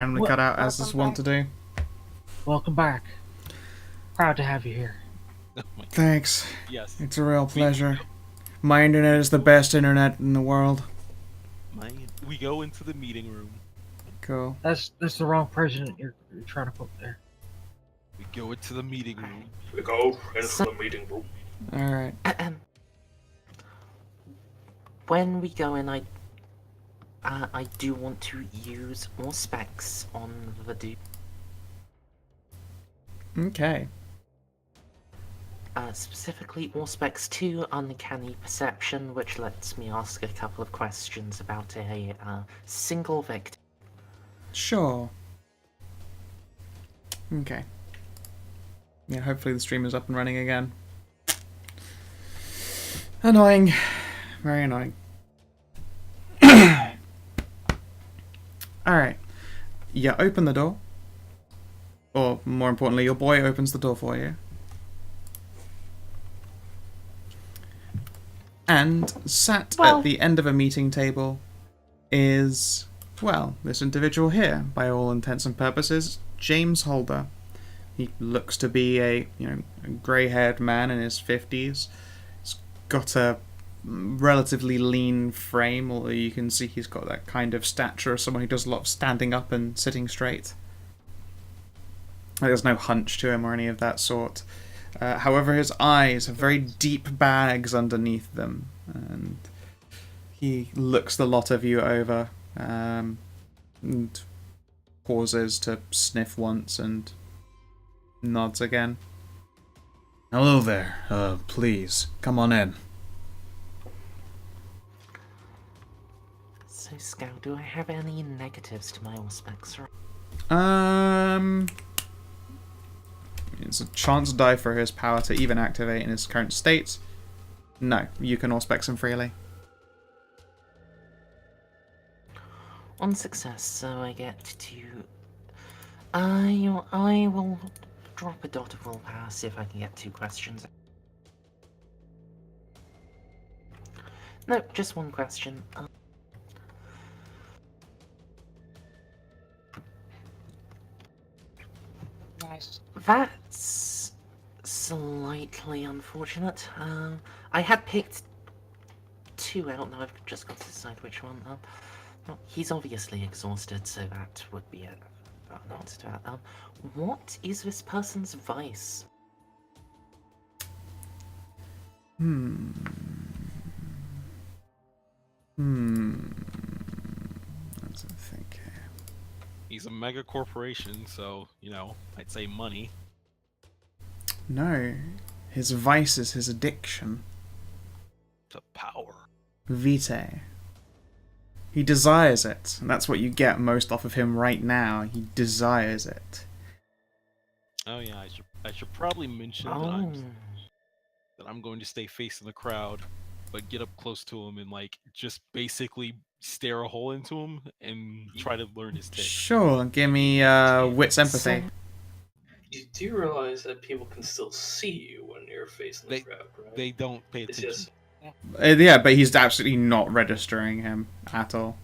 Randomly cut out as is wont to do. Welcome back. Proud to have you here. Oh my God. Thanks. Yes. It's a real pleasure. My internet is the best internet in the world. We go into the meeting room. Cool. That's the wrong president you're trying to put there. We go into the meeting room. We go into the meeting room. Alright. When we go in, I do want to use more specs on the dude. Okay. Specifically, more specs 2 uncanny perception, which lets me ask a couple of questions about a single victim. Sure. Okay. Yeah, hopefully the stream is up and running again. Annoying. Very annoying. Alright. You open the door. Or, more importantly, your boy opens the door for you. And sat at the end of a meeting table is, well, this individual here, by all intents and purposes, James Holder. He looks to be a grey-haired man in his 50s. He's got a relatively lean frame, although you can see he's got that kind of stature of someone who does a lot of standing up and sitting straight. There's no hunch to him or any of that sort. However, his eyes have very deep bags underneath them, and he looks the lot of you over, and pauses to sniff once and nods again. Hello there. Please, come on in. So, Scout, do I have any negatives to my all specs? It's a chance die for his power to even activate in his current state. No, you can all-specs him freely. On success, so I get to... I will drop a dot of willpower, see if I can get 2 questions. No, just 1 question. Nice. That's slightly unfortunate. I had picked 2 out, now I've just got to decide which one. Well, he's obviously exhausted, so that would be an answer to that. What is this person's vice? Let's think here. He's a mega corporation, so, I'd say money. No, his vice is his addiction. To power. Vitae. He desires it, and that's what you get most off of him right now. He desires it. Oh yeah, I should probably mention that I'm going to stay facing the crowd, but get up close to him and just basically stare a hole into him and try to learn his tics. Sure, give me wits empathy. You do realize that people can still see you when you're facing the crowd, right? They don't pay It's attention. just... Yeah, but he's absolutely not registering him at all.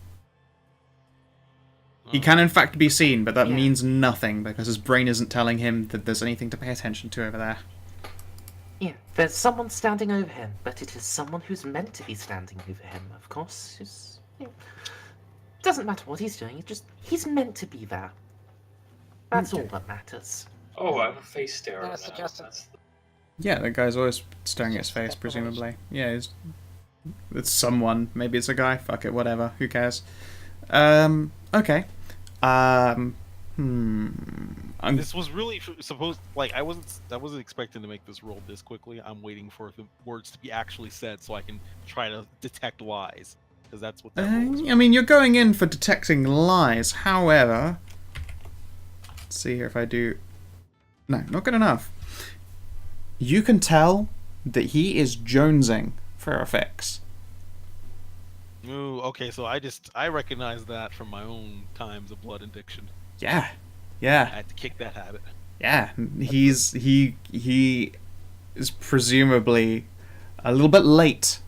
He can in fact be seen, but that means nothing because his brain isn't telling him that there's anything to pay attention to over there. Yeah, there's someone standing over him, but it is someone who's meant to be standing over him, of course. Doesn't matter what he's doing, he's meant to be there. That's all that matters. Oh, I have a face stare. That's suggested. Yeah, that guy's always staring at his face, presumably. Yeah, it's someone. Maybe it's a guy. Fuck it, whatever. Who cares? Okay. This was really supposed... I wasn't expecting to make this roll this quickly. I'm waiting for the words to be actually said so I can try to detect lies. Because that's what that roll was. I mean, you're going in for detecting lies. However... Let's see here if I do... No, not good enough. You can tell that he is jonesing for a fix. Ooh, okay, so I recognize that from my own times of blood addiction. Yeah. I had to kick that habit. Yeah. He is presumably a little bit late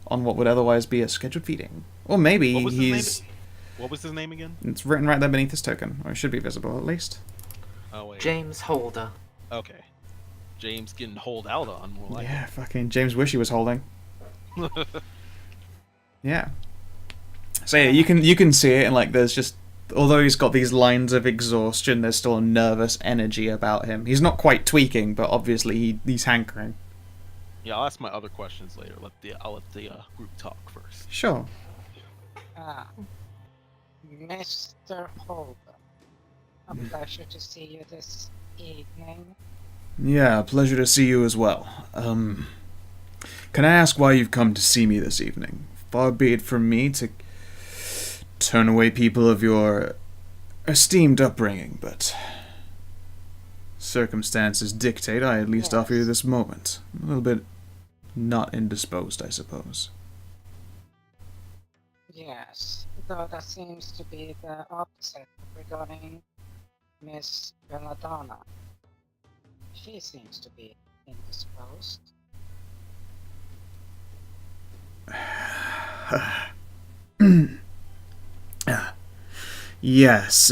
on what would otherwise be a scheduled feeding. Or maybe What was his he's... name? What was his name again? It's written right there beneath his token, or it should be visible at least. Oh wait. James Holder. Okay. James getting holed out on, more like Yeah, fucking James wish he was holding. it. Yeah. So yeah, you can see it, and like there's just, although he's got these lines of exhaustion, there's still a nervous energy about him. He's not quite tweaking, but obviously he's hankering. Yeah, I'll ask my other questions later. I'll let the group talk first. Sure. Mr. Holder, a pleasure to see you this evening. Yeah, pleasure to see you as well. Can I ask why you've come to see me this evening? Far be it from me to turn away people of your esteemed upbringing, but circumstances dictate I at least offer you this moment. A little bit not indisposed, I suppose. Yes, though that seems to be the opposite regarding Miss Belladonna. She seems to be indisposed. Yes,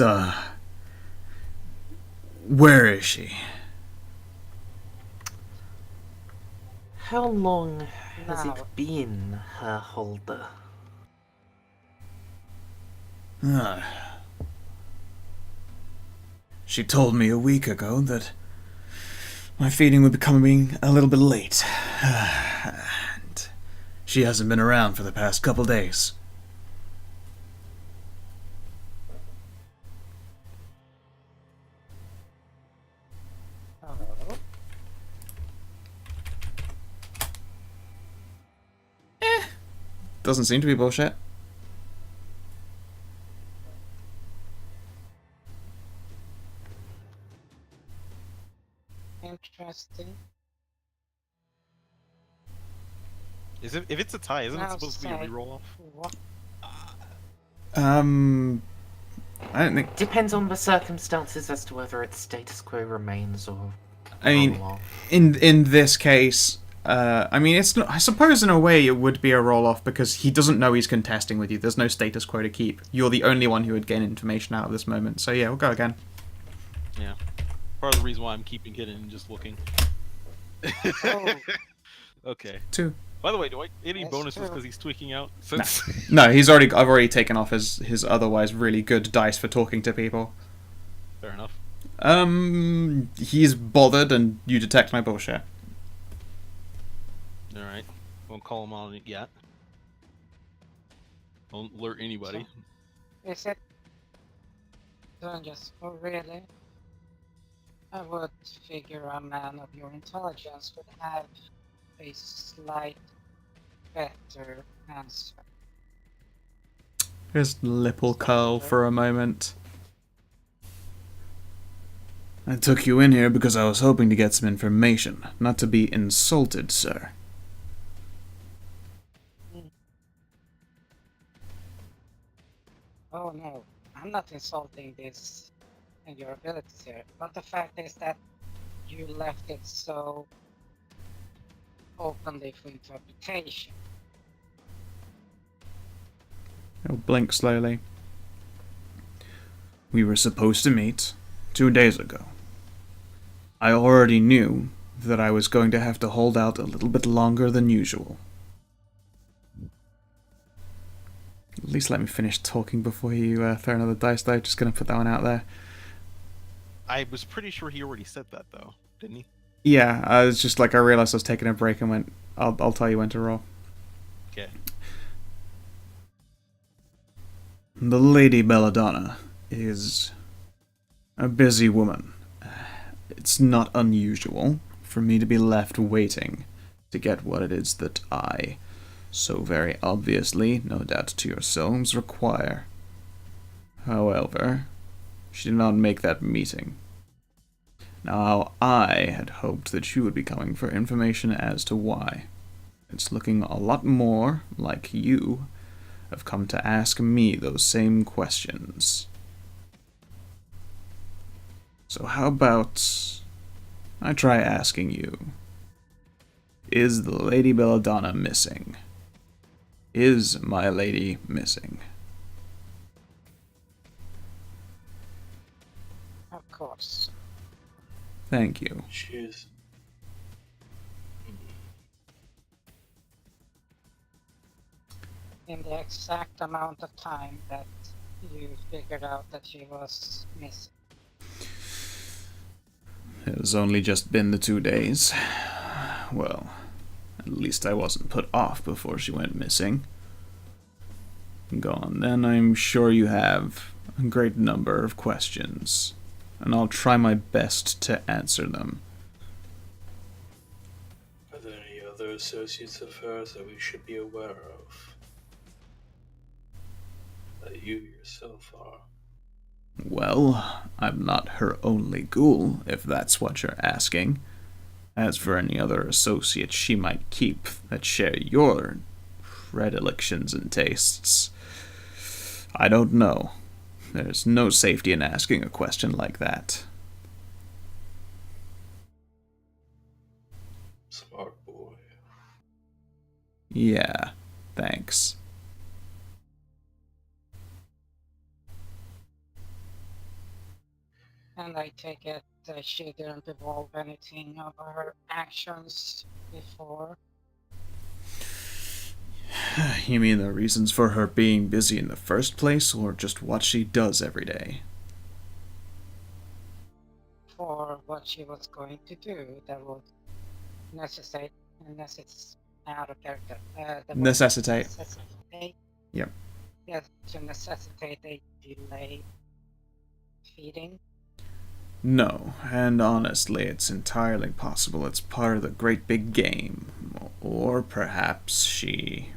where is she? How long has Now- it been, Herr Holder? She told me a week ago that my feeding would be coming a little bit late. And she hasn't been around for the past couple days. Oh, Doesn't seem to be bullshit. interesting. Is it? If it's a tie, isn't it Now supposed to be a say- reroll off? What? I don't think. Depends on the circumstances as to whether its status quo remains or. I mean, roll off. in this case, I mean, it's not. I suppose in a way it would be a roll off because he doesn't know he's contesting with you. There's no status quo to keep. You're the only one who would gain information out of this moment. So yeah, we'll go again. Yeah. Part of the reason why I'm keeping it and just looking. Oh, Okay. 2. By the way, do I any That's bonuses true. because he's tweaking out? Since No, I've already taken off his otherwise really good dice for talking to people. fair enough. He's bothered, and you detect my bullshit. All right. Won't call him on it yet. Won't alert anybody. is it? Don't just. Oh, really? I would figure a man of your intelligence would have a slight better answer. His lip will curl for a moment. I took you in here because I was hoping to get some information, not to be insulted, sir. Oh no, I'm not insulting this and your abilities here, but the fact is that you left it so openly for interpretation. He'll blink slowly. We were supposed to meet 2 days ago. I already knew that I was going to have to hold out a little bit longer than usual. At least let me finish talking before you throw another dice, though. Just gonna put that one out there. I was pretty sure he already said that though, didn't he? Yeah, I was just like, I realized I was taking a break and went, I'll tell you when to roll. Okay. The Lady Belladonna is a busy woman. It's not unusual for me to be left waiting to get what it is that I, so very obviously, no doubt to yourselves, require. However, she did not make that meeting. Now, I had hoped that you would be coming for information as to why. It's looking a lot more like you have come to ask me those same questions. So how about I try asking you, is the Lady Belladonna missing? Is my lady missing? Of course. Thank you. She is. In the exact amount of time that you figured out that she was missing. It has only just been the 2 days. Well, at least I wasn't put off before she went missing. Go on, then. I'm sure you have a great number of questions, and I'll try my best to answer them. Are there any other associates of hers that we should be aware of? That you yourself are? Well, I'm not her only ghoul, if that's what you're asking. As for any other associates she might keep that share your predilections and tastes, I don't know. There's no safety in asking a question like that. Smart boy. Yeah, thanks. And I take it she didn't evolve anything of her actions before. You mean the reasons for her being busy in the first place, or just what she does every day? For what she was going to do that would necessitate, unless it's out of character. Necessitate. Necessitate. Yep. Yes, to necessitate a delay feeding. No, and honestly, it's entirely possible it's part of the great big game. Or perhaps she...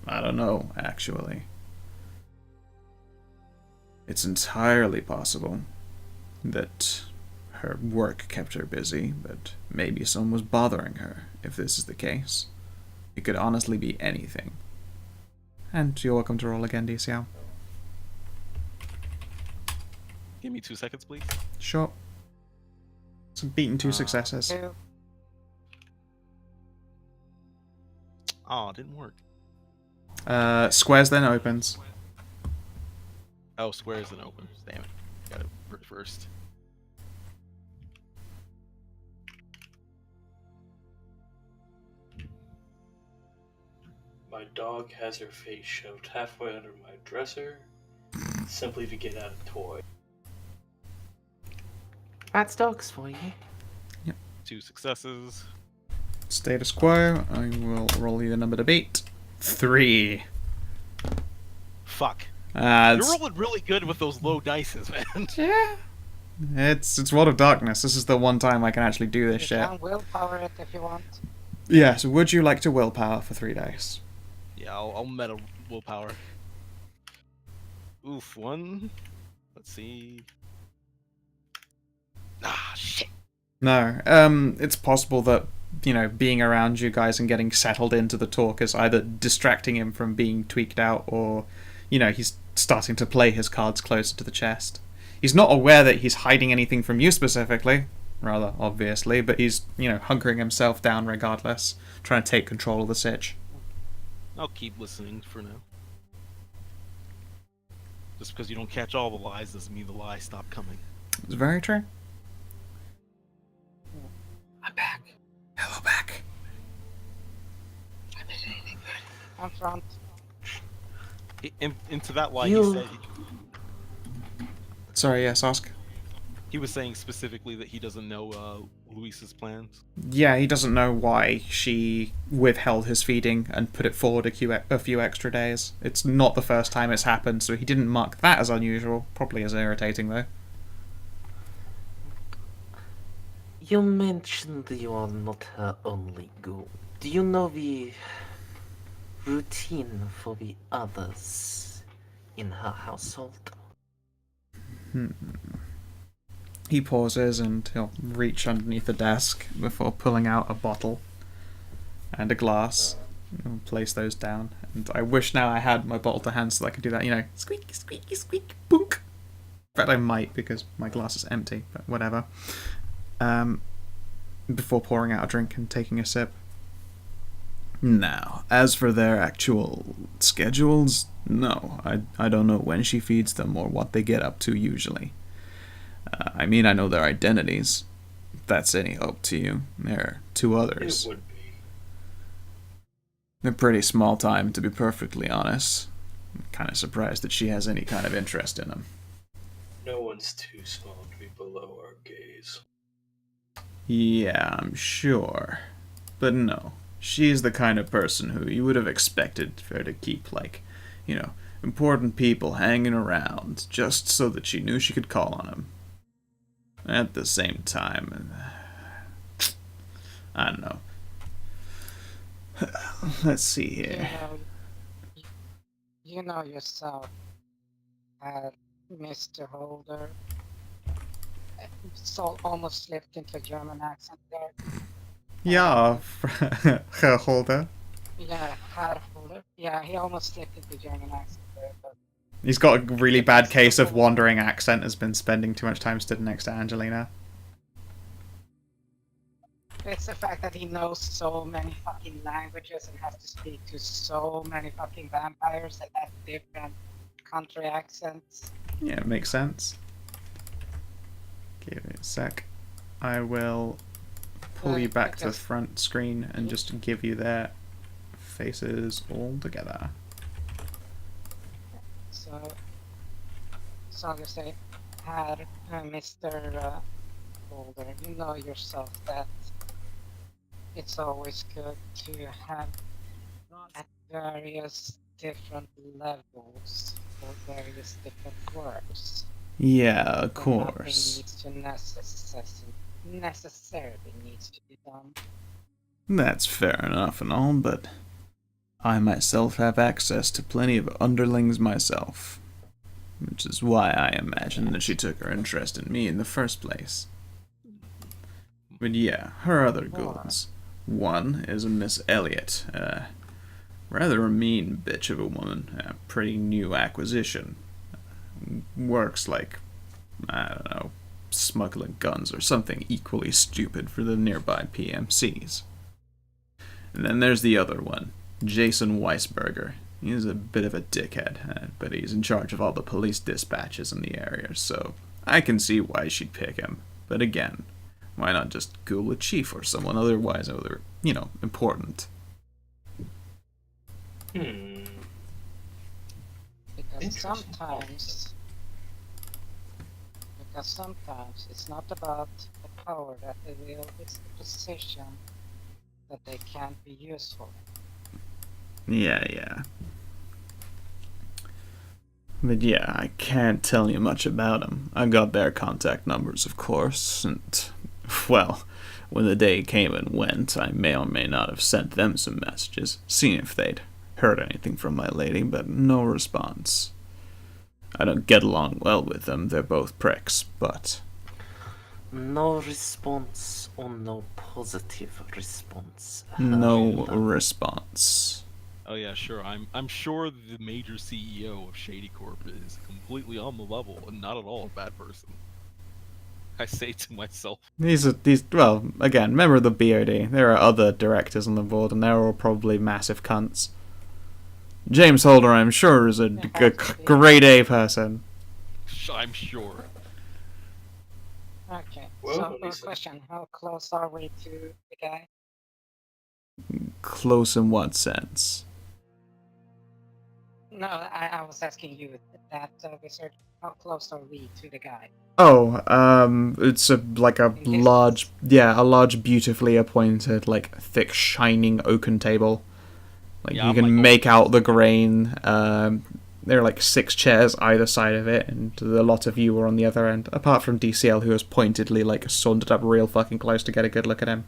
I don't know, actually. It's entirely possible that her work kept her busy, but maybe someone was bothering her, if this is the case. It could honestly be anything. And you're welcome to roll again, DCL. Give me 2 seconds, please. Sure. So beaten 2 successes. Two. Oh, it didn't work. Squares then opens. Oh, squares and opens. Damn it. Got it first. My dog has her face shoved halfway under my dresser, simply to get out a toy. That's dogs for you. 2 successes. Status quo. I will roll you the number to beat. 3. Fuck. You're You're rolling really good with those low dices, man. Yeah. It's World of Darkness. This is the one time I can actually do this You shit. can willpower it if you want. Yeah, so would you like to willpower for 3 dice? Yeah, I'll meta willpower. Oof, 1. Let's see. Ah, shit. No. It's possible that, being around you guys and getting settled into the talk is either distracting him from being tweaked out or, he's starting to play his cards closer to the chest. He's not aware that he's hiding anything from you specifically, rather obviously, but he's, hunkering himself down regardless, trying to take control of the sitch. I'll keep listening for now. Just because you don't catch all the lies doesn't mean the lies stop coming. It's very true. I'm back. Hello, back. I did anything good. On front. Into that lie, You- he said Sorry, yes, ask. he was saying specifically that he doesn't know Luis's plans. Yeah, he doesn't know why she withheld his feeding and put it forward a few extra days. It's not the first time it's happened, so he didn't mark that as unusual. Probably as irritating, though. You mentioned you are not her only ghoul. Do you know the routine for the others in her household? He pauses and he'll reach underneath the desk before pulling out a bottle and a glass. He'll place those down. And I wish now I had my bottle to hand so I could do that, squeaky, squeaky, squeak, boonk. But I might because my glass is empty, but whatever. Before pouring out a drink and taking a sip. Now, as for their actual schedules, no, I don't know when she feeds them or what they get up to usually. I mean, I know their identities. If that's any help to you. There are two others. It would be. They're pretty small time, to be perfectly honest. I'm kind of surprised that she has any kind of interest in them. No one's too small to be below our gaze. Yeah, I'm sure. But no, she's the kind of person who you would have expected her to keep, like, important people hanging around just so that she knew she could call on them. At the same time, I don't know. Let's see here. You know yourself, Mr. Holder. So almost slipped into a German accent there. Ja, Herr Holder. Yeah, Herr Holder. Yeah, he almost slipped into German accent there, but He's got a really bad case of wandering accent, has been spending too much time stood next to Angelina. it's the fact that he knows so many fucking languages and has to speak to so many fucking vampires that have different country accents. Yeah, it makes sense. Give it a sec. I will pull you back to the front screen and just give you their faces all together. So I'll just say, Mr. Holder, you know yourself that it's always good to have at various different levels for various different works. Yeah, of So course. nothing needs to necessarily needs to be done. That's fair enough and all, but I myself have access to plenty of underlings myself, which is why I imagine that she took her interest in me in the first place. But yeah, her other ghouls. One is a Miss Elliot, rather a mean bitch of a woman, a pretty new acquisition. Works like, I don't know, smuggling guns or something equally stupid for the nearby PMCs. And then there's the other one, Jason Weisberger. He's a bit of a dickhead, but he's in charge of all the police dispatches in the area, so I can see why she'd pick him. But again, why not just ghoul a chief or someone otherwise important? Because sometimes it's not about the power that they wield, it's the position that they can't be useful. Yeah. But yeah, I can't tell you much about them. I got their contact numbers, of course, and, well, when the day came and went, I may or may not have sent them some messages, seeing if they'd heard anything from my lady, but no response. I don't get along well with them, they're both pricks, but... No response or no positive response. No response. Oh yeah, sure. I'm sure the major CEO of Shady Corp is completely on the level and not at all a bad person. I say to myself. Well, again, member of the BOD. There are other directors on the board, and they're all probably massive cunts. James Holder, I'm sure, is a grade A person. I'm sure. Okay, Well, so question, how close are we to the guy? Close in what sense? No, I was asking you that, wizard, how close are we to the guy? Oh, it's a large, beautifully appointed, thick, shining oaken table. You can make out the grain. There are 6 chairs either side of it, and a lot of you are on the other end, apart from DCL, who has pointedly sauntered up real fucking close to get a good look at him.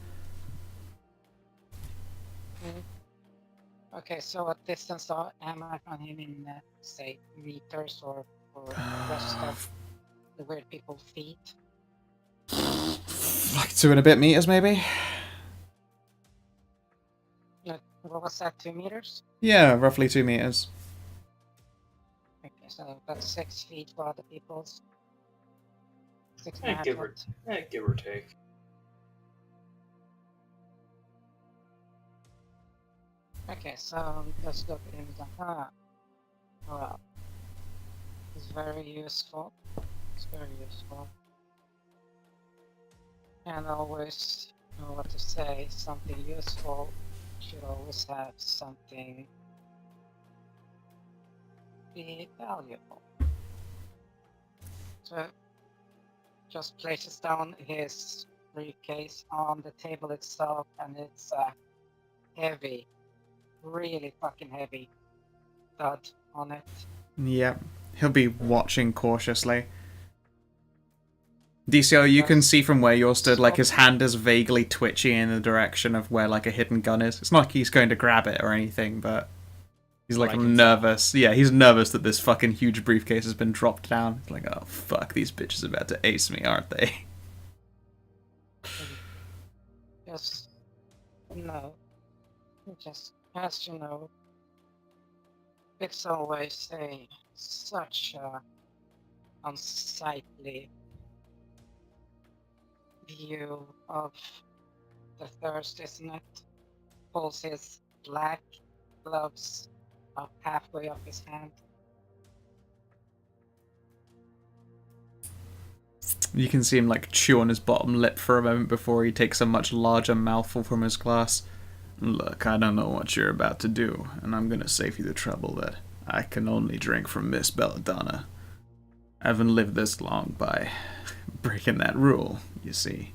Okay, so what distance am I from him in, say, meters or the rest of the weird people feet? 2 and a bit meters, maybe? No, what was that, 2 meters? Yeah, roughly 2 meters. Okay, so that's 6 feet for other people's. 6 give or take. Okay, so let's look into the well, it's very useful. It's very useful. And always know what to say. Something useful should always have something be valuable. So just places down his briefcase on the table itself, and it's heavy, really fucking heavy stud on it. Yep. He'll be watching cautiously. DCL, you can see from where you're stood, like his hand is vaguely twitchy in the direction of where like a hidden gun is. It's not like he's going to grab it or anything, but he's like nervous. Yeah, he's nervous that this fucking huge briefcase has been dropped down. It's like, oh fuck, these bitches are about to ace me, aren't they? Just no. Just as you know, it's always such a unsightly view of the thirst, isn't it? Pulls his black gloves up halfway up his hand. You can see him like chew on his bottom lip for a moment before he takes a much larger mouthful from his glass. Look, I don't know what you're about to do, and I'm gonna save you the trouble that I can only drink from Miss Belladonna. I haven't lived this long by breaking that rule, you see.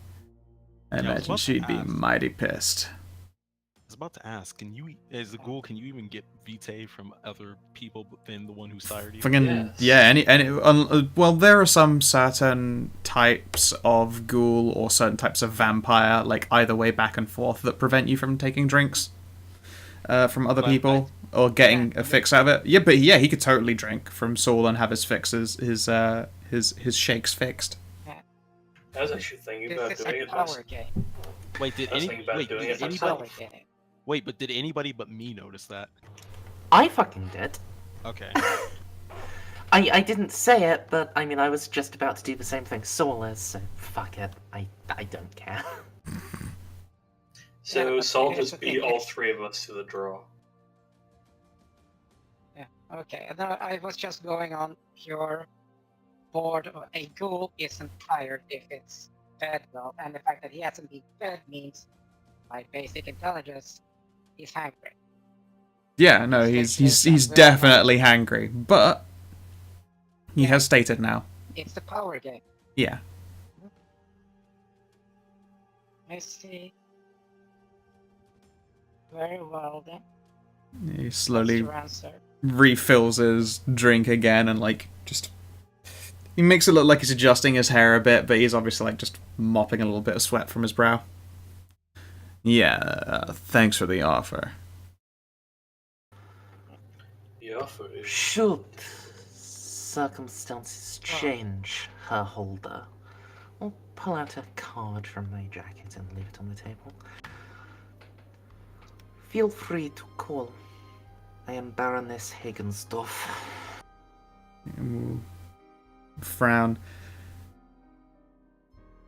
I imagine she'd be mighty pissed. I was about to ask, can you, as a ghoul, can you even get vitae from other people than the one who sired you? Fucking, yeah, well, there are some certain types of ghoul or certain types of vampire, like either way back and forth, that prevent you from taking drinks from other people or getting a fix out of it. Yeah, but yeah, he could totally drink from Saul and have his fixes, his shakes fixed. I was actually thinking about doing it. Wait, did anybody? Wait, but did anybody but me notice that? I fucking did. Okay. I didn't say it, but I mean, I was just about to do the same thing Saul is, so fuck it. I don't care. So Saul just beat all three of us to the draw. Yeah, okay. And I was just going on pure board. A ghoul isn't tired if it's fed well, and the fact that he hasn't been fed means, by basic intelligence, he's hungry. Yeah, no, he's definitely hangry, but he has stated now. It's the power game. Yeah. I see. Very well then. He slowly refills his drink again and like just he makes it look like he's adjusting his hair a bit, but he's obviously like just mopping a little bit of sweat from his brow. Yeah, thanks for the offer. The offer is... Should circumstances change, Herr Holder, I'll pull out a card from my jacket and leave it on the table. Feel free to call. I am Baroness Hagensdorf. Frown.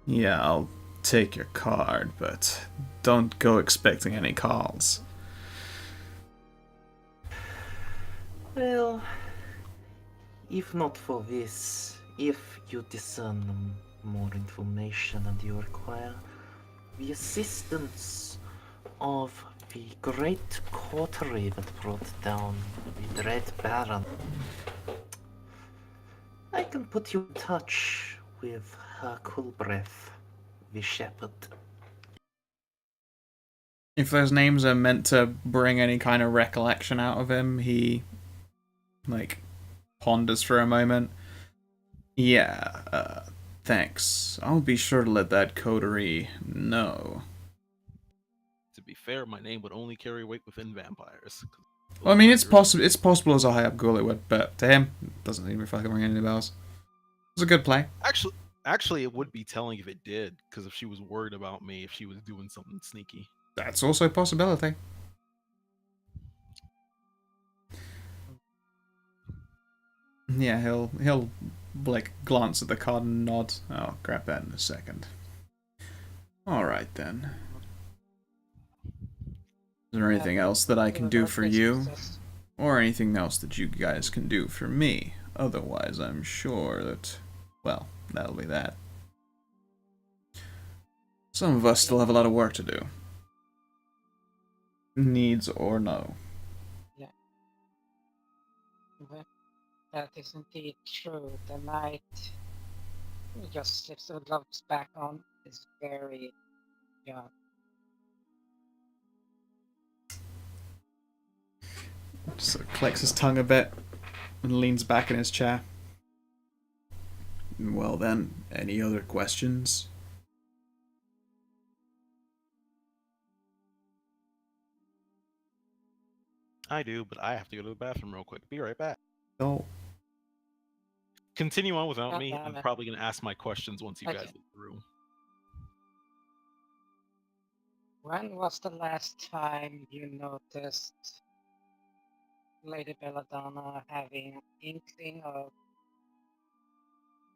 Yeah, I'll take your card, but don't go expecting any calls. Well, if not for this, if you discern more information and you require the assistance of the great coterie that brought down the Dread Baron, I can put you in touch with Herr Kulbreth, the shepherd. If those names are meant to bring any kind of recollection out of him, he like ponders for a moment. Yeah, thanks. I'll be sure to let that coterie know. To be fair, my name would only carry weight within vampires. Well, I mean, it's possible. It's possible as a high up ghoul it would, but to him, it doesn't even fucking ring any bells. It was a good play. Actually, it would be telling if it did, because if she was worried about me, if she was doing something sneaky. That's also a possibility. Yeah, he'll like glance at the card and nod. I'll grab that in a second. All right then. there anything else that I can do for you? businesses. Or anything else that you guys can do for me? Otherwise, I'm sure that, well, that'll be that. Some of us still have a lot of work to do. Needs or no. Well, that is indeed true. The knight who just slips the gloves back on is very young. Just clicks his tongue a bit and leans back in his chair. Well then, any other questions? I do, but I have to go to the bathroom real quick. Be right back. Oh. Continue on without me. damn I'm it. probably gonna ask my questions once you Okay. guys leave the room. When was the last time you noticed Lady Belladonna having an inkling of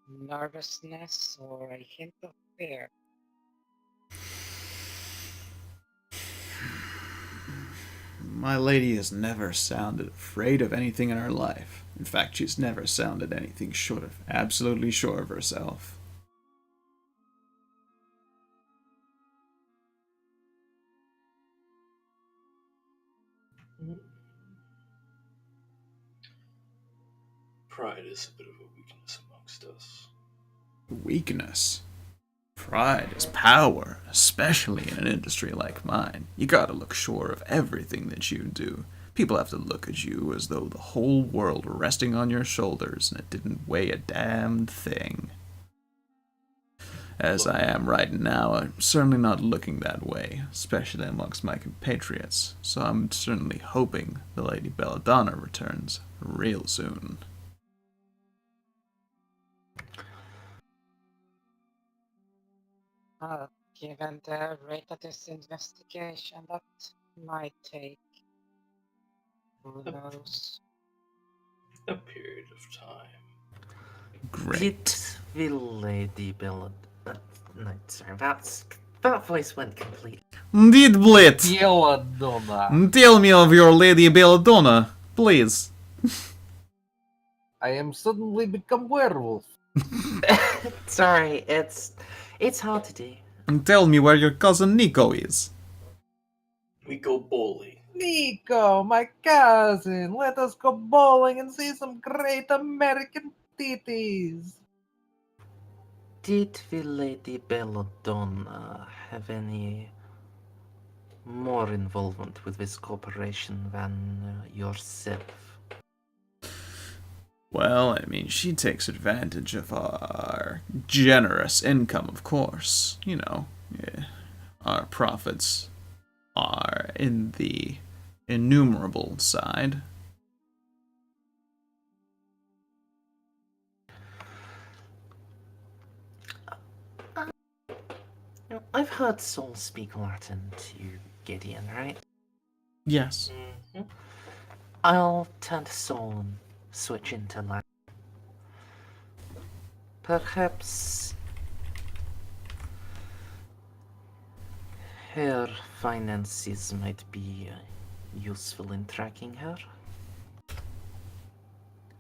nervousness or a hint of fear? My lady has never sounded afraid of anything in her life. In fact, she's never sounded anything short of absolutely sure of herself. Pride is a bit of a weakness amongst us. Weakness. Pride is power, especially in an industry like mine. You gotta look sure of everything that you do. People have to look at you as though the whole world were resting on your shoulders and it didn't weigh a damn thing. As I am right now, I'm certainly not looking that way, especially amongst my compatriots, so I'm certainly hoping the Lady Belladonna returns real soon. Given the rate of this investigation, that might take, who knows? A period of time. Great. Did the Lady Bella... no, sorry, that voice went completely... Indeed, Blitz! Belladonna. Tell me of your Lady Belladonna, please. I am suddenly become werewolf. Sorry, it's hard to do. And tell me where your cousin Nico is. We go bowling. Nico, my cousin, let us go bowling and see some great American titties. Did the Lady Belladonna have any more involvement with this corporation than yourself? Well, I mean, she takes advantage of our generous income, of course. You know, our profits are in the innumerable side. I've heard Saul speak Latin to Gideon, right? Yes. Mhm. I'll turn to Saul and switch into Latin. Perhaps her finances might be useful in tracking her.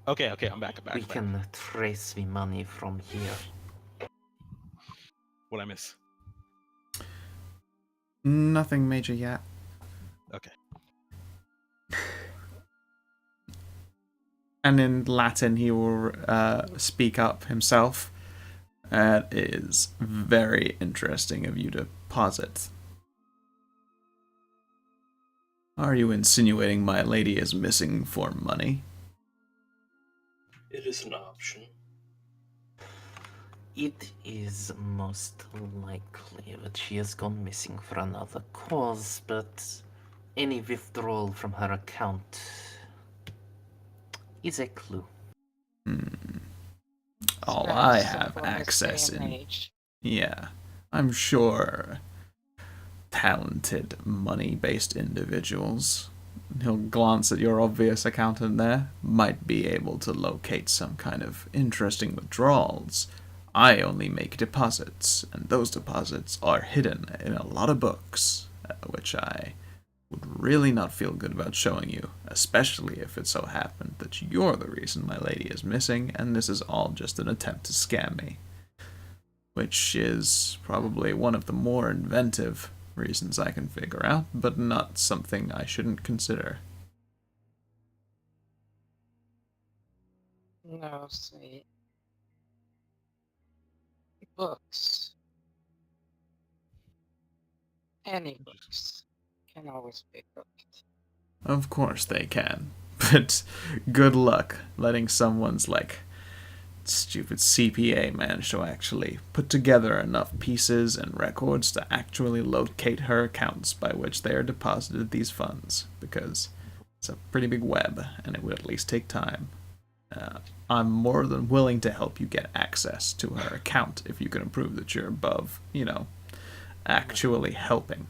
Okay, I'm back. We can trace the money from here. What I miss? Nothing major yet. Okay. And in Latin, he will speak up himself. It is very interesting of you to posit. Are you insinuating my lady is missing for money? It is an option. It is most likely that she has gone missing for another cause, but any withdrawal from her account is a clue. All Very I have simple in this access day and in. age. Yeah, I'm sure talented, money-based individuals, he'll glance at your obvious accountant there, might be able to locate some kind of interesting withdrawals. I only make deposits, and those deposits are hidden in a lot of books, which I would really not feel good about showing you, especially if it so happened that you're the reason my lady is missing and this is all just an attempt to scam me. Which is probably one of the more inventive reasons I can figure out, but not something I shouldn't consider. No, see. Books. Any books can always be booked. Of course they can, but good luck letting someone's, stupid CPA manage to actually put together enough pieces and records to actually locate her accounts by which they are deposited these funds, because it's a pretty big web, and it would at least take time. I'm more than willing to help you get access to her account if you can prove that you're above, actually helping.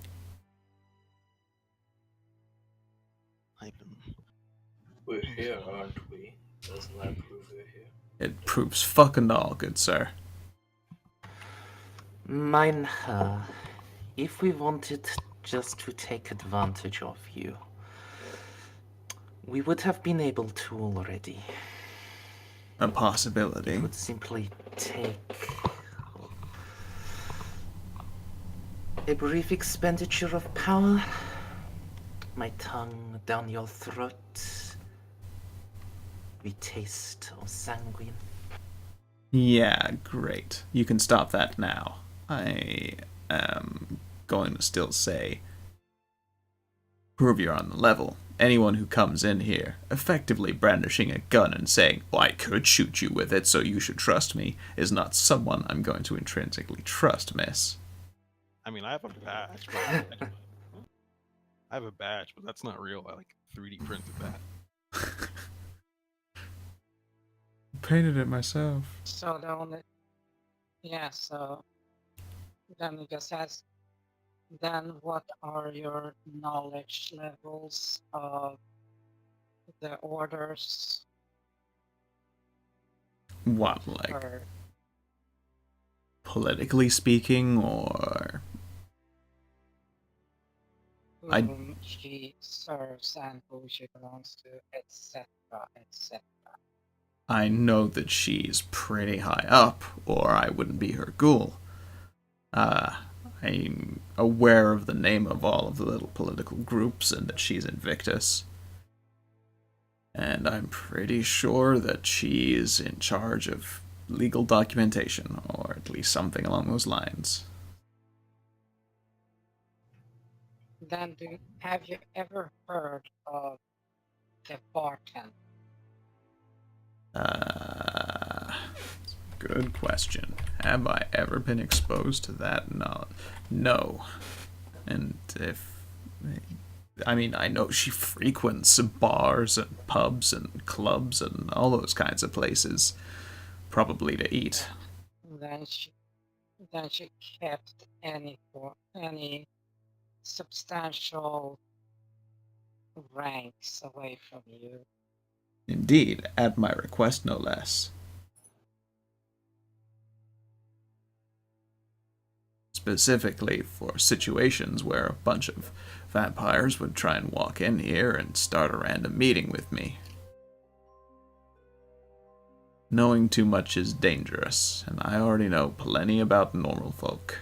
We're here, aren't we? Doesn't that prove we're here? It proves fucking all, good sir. Mine her. If we wanted just to take advantage of you, we would have been able to already. A possibility. It would simply take a brief expenditure of power, my tongue down your throat, the taste of sanguine. Yeah, great. You can stop that now. I am going to still say, prove you're on the level. Anyone who comes in here, effectively brandishing a gun and saying, "Well, I could shoot you with it, so you should trust me," is not someone I'm going to intrinsically trust, miss. I mean, I have a badge. But that's not real. I 3D printed that. Painted it myself. So the only, yeah. So then you just ask. Then what are your knowledge levels of the orders? What, Or politically speaking, or whom she serves and who she belongs to, etc., etc. I know that she's pretty high up, or I wouldn't be her ghoul. I'm aware of the name of all of the little political groups and that she's Invictus. And I'm pretty sure that she's in charge of legal documentation, or at least something along those lines. Then have you ever heard of the Barton? Good question. Have I ever been exposed to that? No. And I know she frequents bars and pubs and clubs and all those kinds of places, probably to eat. Then she kept any substantial ranks away from you. Indeed, at my request no less. Specifically for situations where a bunch of vampires would try and walk in here and start a random meeting with me. Knowing too much is dangerous, and I already know plenty about normal folk.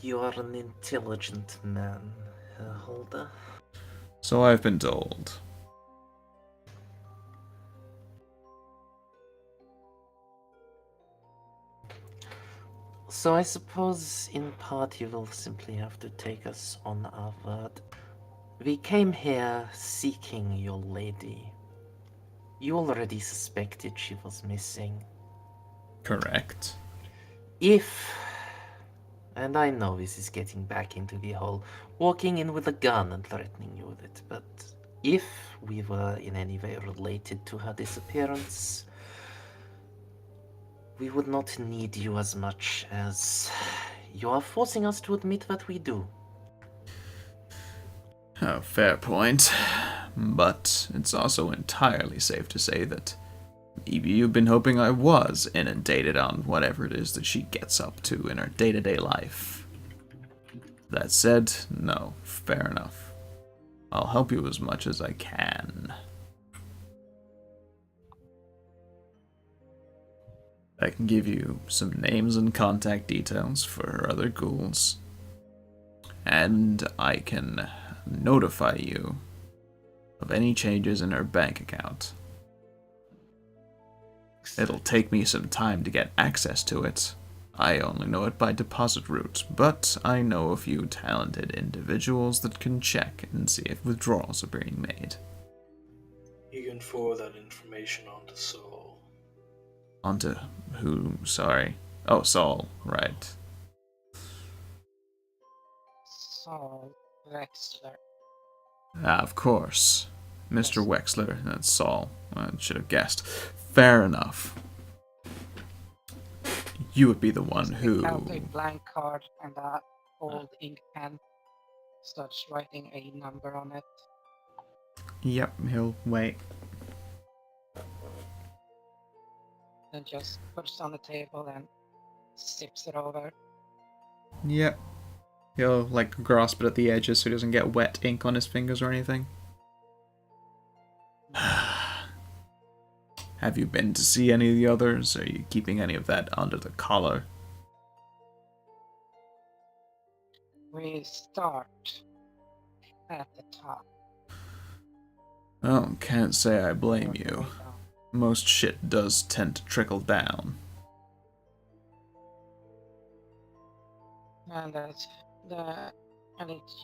You are an intelligent man, Holder. So I've been told. So I suppose in part you will simply have to take us on our word. We came here seeking your lady. You already suspected she was missing. Correct. If, and I know this is getting back into the whole walking in with a gun and threatening you with it, but if we were in any way related to her disappearance, we would not need you as much as you are forcing us to admit that we do. Oh, fair point. But it's also entirely safe to say that maybe you've been hoping I was inundated on whatever it is that she gets up to in her day-to-day life. That said, no, fair enough. I'll help you as much as I can. I can give you some names and contact details for her other ghouls. And I can notify you of any changes in her bank account. It'll take me some time to get access to it. I only know it by deposit route, but I know a few talented individuals that can check and see if withdrawals are being made. You can forward that information on to Saul. Onto who? Sorry. Oh, Saul, right. Saul Wexler. Ah, of course. Mr. Wexler, that's Saul. I should have guessed. Fair enough. You would be the one who... Take out a blank card and a old ink pen. Starts writing a number on it. Yep, he'll wait. Then just puts it on the table and sips it over. Yep. He'll, like, grasp it at the edges so he doesn't get wet ink on his fingers or anything. Have you been to see any of the others? Are you keeping any of that under the collar? We start at the top. Oh, can't say I blame you. Most shit does tend to trickle down. And it's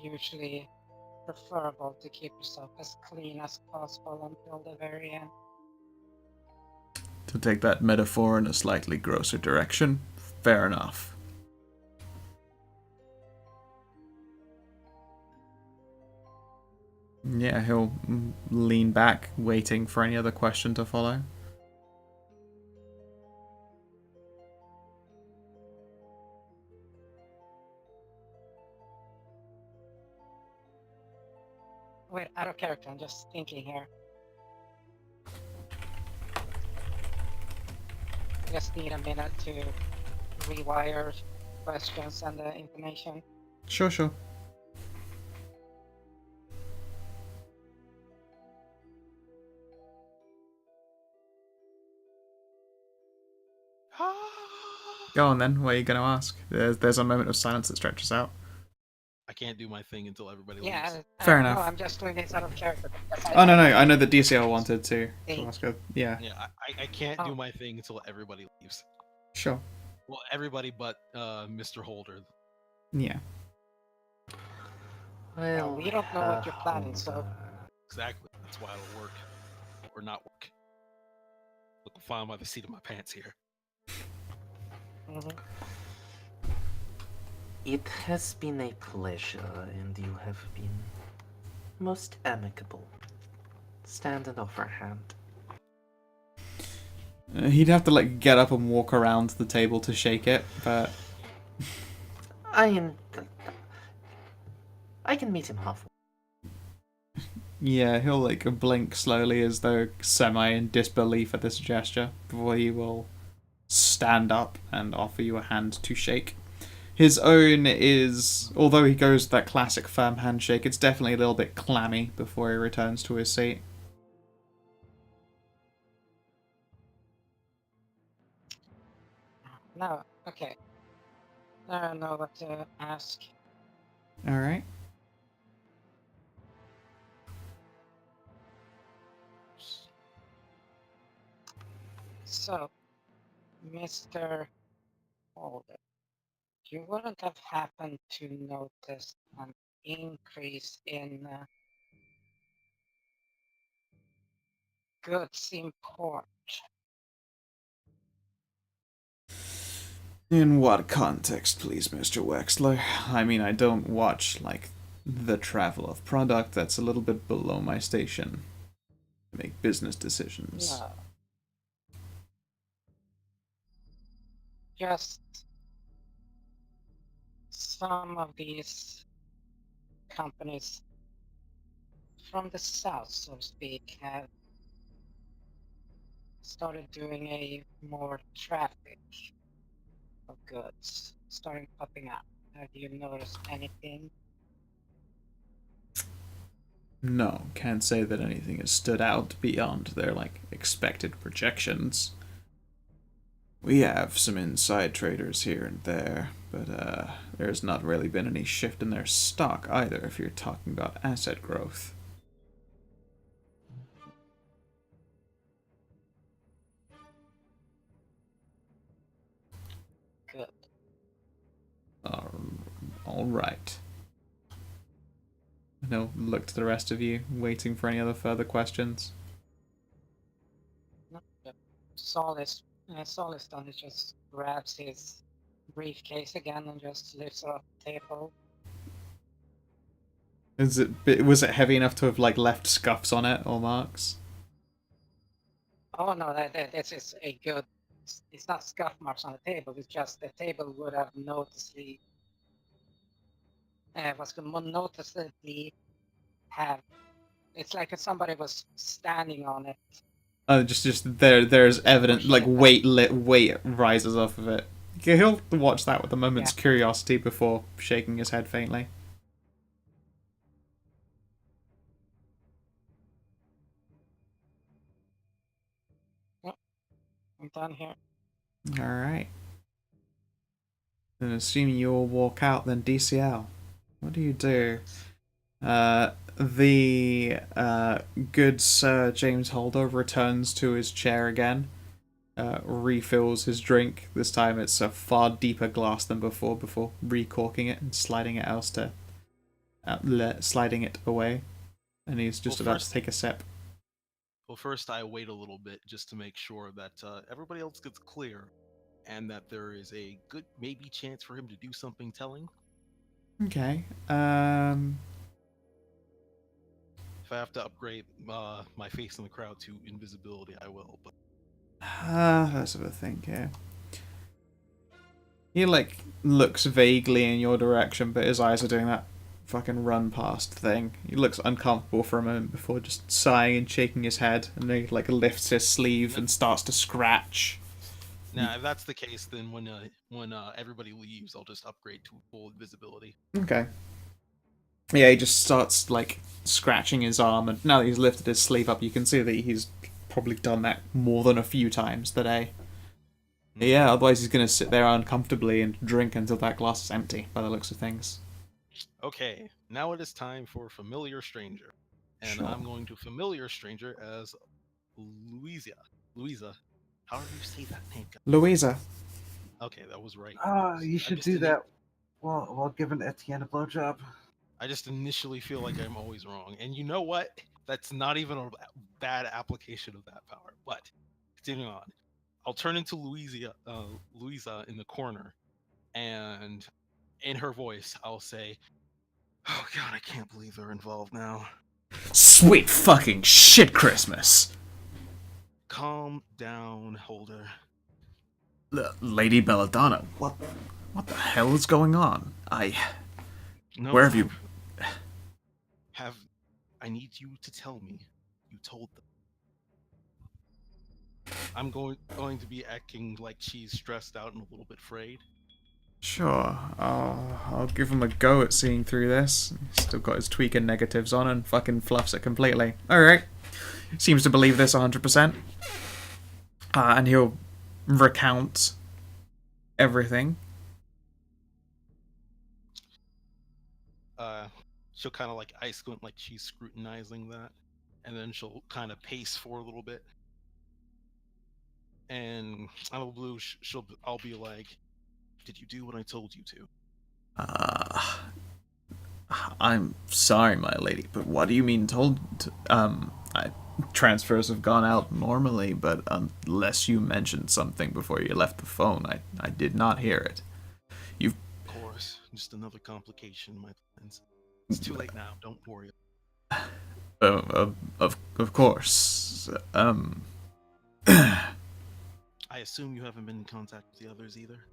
usually preferable to keep yourself as clean as possible until the very end. To take that metaphor in a slightly grosser direction, fair enough. Yeah, he'll lean back, waiting for any other question to follow. Wait, out of character, I'm just thinking here. Just need a minute to rewire questions and the information. Sure. Go on then, what are you going to ask? There's a moment of silence that stretches out. I can't do my thing until everybody leaves. Yeah, Fair enough. No, I'm just doing this out of character. Oh, no, I know that DCL wanted to ask her. Yeah, Yeah, I can't do my thing until everybody leaves. sure. Well, everybody but Mr. Holder. Yeah. Well, we don't know what you're planning, so... Holder. Exactly. That's why it'll work. Or not work. Looking fine by the seat of my pants here. Mhm. It has been a pleasure, and you have been most amicable. Stand and offer a hand. He'd have to, like, get up and walk around the table to shake it, but... I can meet him halfway. Yeah, he'll, like, blink slowly as though semi in disbelief at this gesture, before he will stand up and offer you a hand to shake. His own is, although he goes that classic firm handshake, it's definitely a little bit clammy before he returns to his seat. No, okay. Now I know what to ask. Alright. So, Mr. Holder, you wouldn't have happened to notice an increase in goods import. In what context, please, Mr. Wexler? I mean, I don't watch, like, the travel of product. That's a little bit below my station to make business decisions. No. Just some of these companies from the south, so to speak, have started doing a more traffic of goods, starting popping up. Have you noticed anything? No, can't say that anything has stood out beyond their, like, expected projections. We have some inside traders here and there, but there's not really been any shift in their stock either if you're talking about asset growth. Good. All right. No, look to the rest of you, waiting for any other further questions. No, but Soliston just grabs his briefcase again and just lifts it off the table. Was it heavy enough to have like left scuffs on it or marks? Oh no, that's is a good. It's not scuff marks on the table. It's just the table would have noticeably noticeably have. It's like if somebody was standing on it. Just there's evident like weight rises off of it. He'll watch that with a moment's curiosity before shaking his head faintly. Yep, I'm done here. All right. Then assuming you all walk out, then DCL, what do you do? The good Sir James Holder returns to his chair again, refills his drink. This time it's a far deeper glass than before recorking it and sliding it sliding it away. And he's just about to take a sip. Well, first I wait a little bit just to make sure that everybody else gets clear, and that there is a good maybe chance for him to do something telling. Okay. If I have to upgrade my face in the crowd to invisibility, I will. But let's have a think here. He like looks vaguely in your direction, but his eyes are doing that fucking run past thing. He looks uncomfortable for a moment before just sighing and shaking his head, and then he like lifts his sleeve and starts to scratch. Now, if that's the case, then when everybody leaves, I'll just upgrade to full invisibility. Okay. Yeah, he just starts like scratching his arm, and now that he's lifted his sleeve up, you can see that he's probably done that more than a few times today. Yeah, otherwise he's gonna sit there uncomfortably and drink until that glass is empty, by the looks of things. Okay, now it is time for Familiar Stranger. And Sure. I'm going to Familiar Stranger as Louisa. Louisa. How do you say that name? Louisa. Okay, that was right. You should do that while giving Etienne a blowjob. I just initially feel like I'm always wrong. And you know what? That's not even a bad application of that power. But, continuing on. I'll turn into Louisa in the corner. And in her voice, I'll say, "Oh god, I can't believe they're involved now." Sweet fucking shit Christmas! Calm down, Holder. Lady Belladonna, what the hell is going on? No, Where have you... I need you to tell me you told them. I'm going to be acting like she's stressed out and a little bit afraid. Sure, I'll give him a go at seeing through this. He's still got his tweaking negatives on and fucking fluffs it completely. Alright. Seems to believe this 100%. And he'll recount everything. She'll kind of like eye squint like she's scrutinizing that, and then she'll kind of pace for a little bit. And out of the blue, I'll be like, "Did you do what I told you to?" I'm sorry, my lady, but what do you mean told? Transfers have gone out normally, but unless you mentioned something before you left the phone, I did not hear it. Of course, just another complication in my plans. It's too late now. Don't worry. Of course. I assume you haven't been in contact with the others either?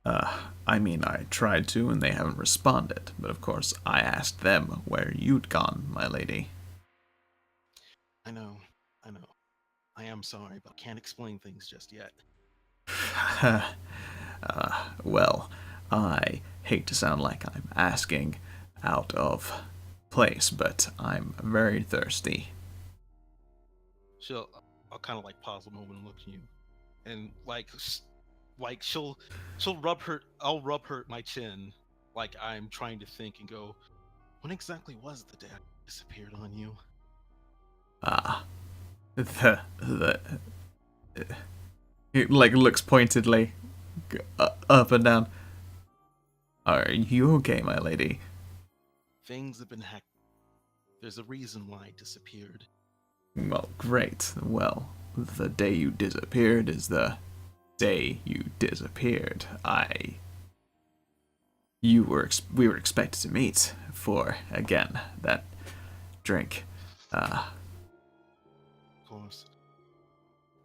I mean, I tried to and they haven't responded, but of course I asked them where you'd gone, my lady. I know. I am sorry, but I can't explain things just yet. Well, I hate to sound like I'm asking out of place, but I'm very thirsty. I'll kind of like pause a moment and look at you, and like she'll rub her. I'll rub her my chin, like I'm trying to think and go, when exactly was the day I disappeared on you? He like looks pointedly up and down. Are you okay, my lady? Things have been hacked. There's a reason why I disappeared. Well, great. Well, the day you disappeared is the day you disappeared. We were expected to meet for, again, that drink. Of course.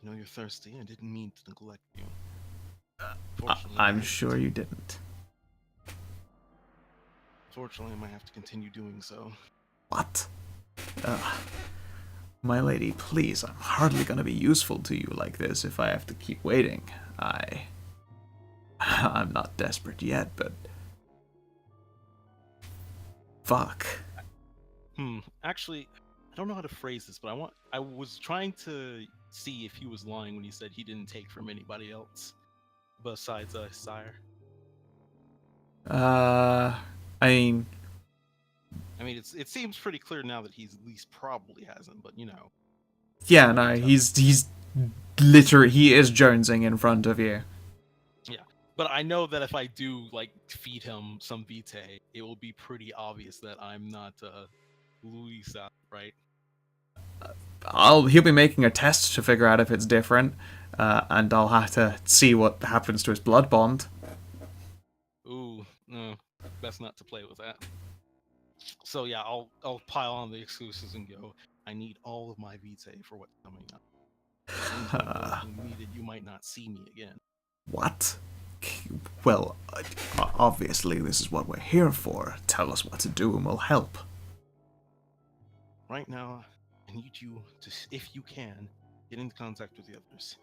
I know you're thirsty. I didn't mean to neglect you. Fortunately, I'm sure you didn't. Fortunately, I might have to continue doing so. What? My lady, please, I'm hardly gonna be useful to you like this if I have to keep waiting. I'm not desperate yet, but... Fuck. Actually, I don't know how to phrase this, but I was trying to see if he was lying when he said he didn't take from anybody else besides Sire. I mean, it seems pretty clear now that he's at least probably hasn't, but you know. yeah, no, he's literally, he is jonesing in front of you. Yeah, but I know that if I do like feed him some vitae, it will be pretty obvious that I'm not Louisa, right? He'll be making a test to figure out if it's different, and I'll have to see what happens to his blood bond. Ooh, no, best not to play with that. So yeah, I'll pile on the excuses and go. I need all of my vitae for what's coming up. Needed, you might not see me again. What? Well, obviously this is what we're here for. Tell us what to do and we'll help. Right now, I need you to, if you can, get into contact with the others.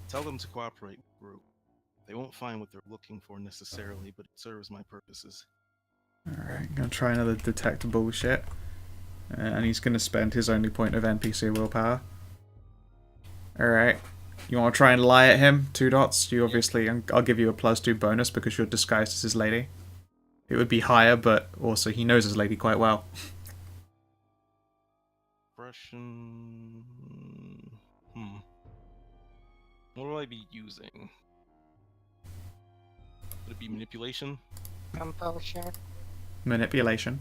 Tell them to cooperate with the group. They won't find what they're looking for necessarily, but it serves my purposes. Alright, gonna try another detect bullshit. And he's gonna spend his only point of NPC willpower. Alright. You wanna try and lie at him? 2 dots. You obviously, I'll give you a +2 bonus because you're disguised as his lady. It would be higher, but also he knows his lady quite well. Expression... What will I be using? Would it be manipulation? Compulsion. Manipulation.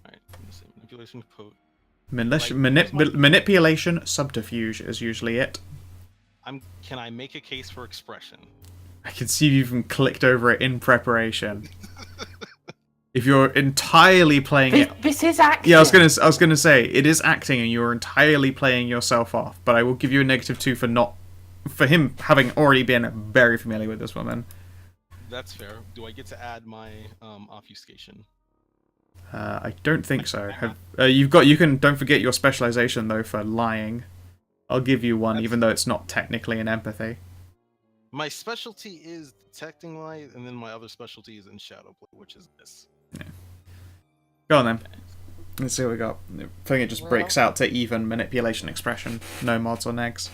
Alright, I'm gonna say manipulation code. Manipulation, subterfuge is usually it. Can I make a case for expression? I can see you even clicked over it in preparation. If you're entirely playing it, this is acting. yeah, I was gonna say it is acting, and you're entirely playing yourself off. But I will give you a -2 for him having already been very familiar with this woman. That's fair. Do I get to add my obfuscation? I don't think so. Don't forget your specialization though for lying. I'll give you one, even though it's not technically an empathy. My specialty is detecting light, and then my other specialty is in shadow play, which is this. Yeah. Go on then. Let's see what we got. I think it just breaks out to even manipulation expression. No mods or negs.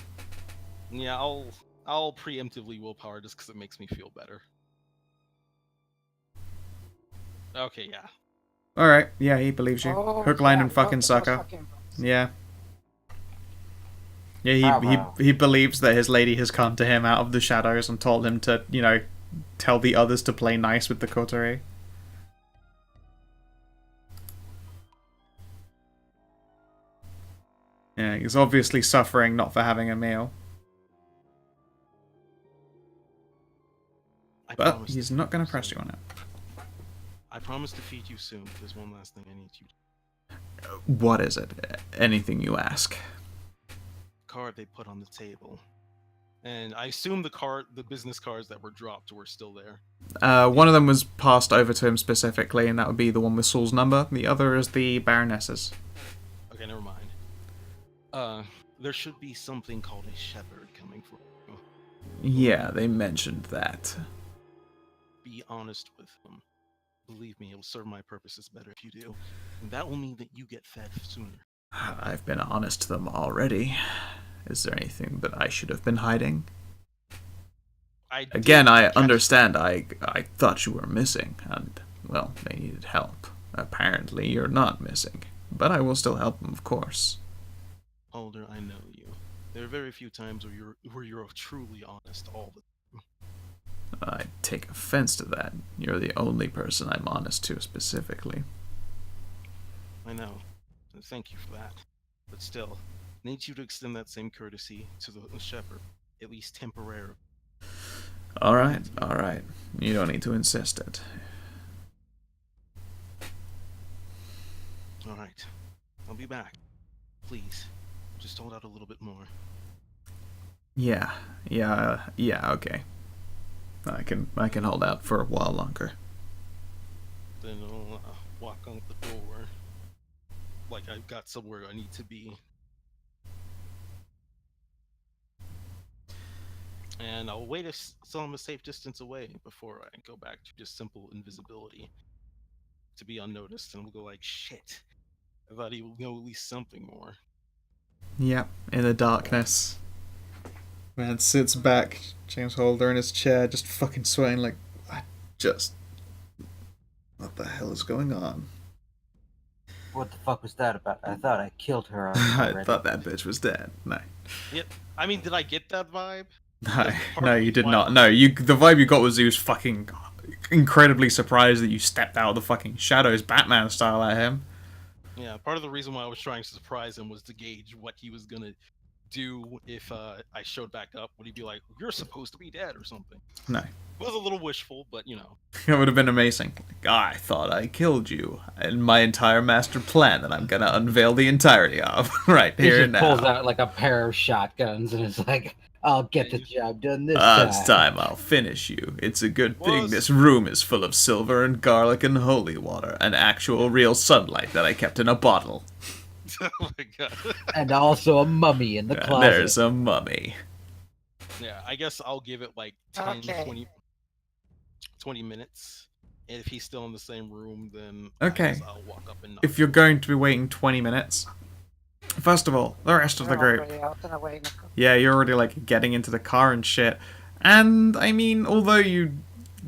Yeah, I'll preemptively willpower just because it makes me feel better. Okay, yeah. Alright, yeah, he believes you. Oh, Hook, line, yeah, and fucking those sucker. fucking bugs. Yeah. Yeah, he believes that his lady has come to him out of the shadows and told him to, you know, tell the others to play nice with the coterie. Yeah, he's obviously suffering not for having a meal. But he's not going to press you on it. I promise to feed you soon, but there's one last thing I need you to... What is it? Anything you ask. Card they put on the table. And I assume the business cards that were dropped were still there. One of them was passed over to him specifically, and that would be the one with Saul's number. The other is the Baroness's. Okay, never mind. There should be something called a shepherd coming for you. Yeah, they mentioned that. Be be honest with him. Believe me, it will serve my purposes better if you do. And that will mean that you get fed sooner. I've been honest to them already. Is there anything that I should have been hiding? Again, I understand. I thought you were missing, and, well, they needed help. Apparently, you're not missing. But I will still help them, of course. Alder, I know you. There are very few times where you're truly honest all the time. I take offense to that. You're the only person I'm honest to specifically. I know. Thank you for that. But still, I need you to extend that same courtesy to the shepherd, at least temporarily. Alright. You don't need to insist it. Alright. I'll be back. Please, just hold out a little bit more. Yeah, okay. I can hold out for a while longer. Then I'll walk out the door like I've got somewhere I need to be. And I'll wait till I'm a safe distance away before I go back to just simple invisibility. To be unnoticed, and we'll go like, shit. I thought he would know at least something more. Yep, in the darkness. Man sits back, James Holder in his chair, just fucking sweating like, what the hell is going on? What the fuck was that about? I thought I killed her I already. thought that bitch was dead. No. Yep. I mean, did I get that vibe? No, you did not. No, the vibe you got was he was fucking incredibly surprised that you stepped out of the fucking shadows, Batman style, at him. Yeah, part of the reason why I was trying to surprise him was to gauge what he was gonna do if I showed back up. Would he be like, "You're supposed to be dead" or something? No. It was a little wishful, but you know. It would have been amazing. I thought I killed you in my entire master plan that I'm gonna unveil the entirety of right He here just and now. pulls out like a pair of shotguns and is like, I'll get the job done this time. This time I'll finish you. It's a good thing Was- this room is full of silver and garlic and holy water and actual real sunlight that I kept in a bottle. Oh my god. And also a mummy in the And closet. there's a mummy. Yeah, I guess I'll give it like 10, Okay. 20 minutes. And if he's still in the same room, then Okay. I guess I'll walk up and knock. If you're going to be waiting 20 minutes, first of all, the rest of the We're group. already out and away, Nico. Yeah, you're already like getting into the car and shit. And I mean, although you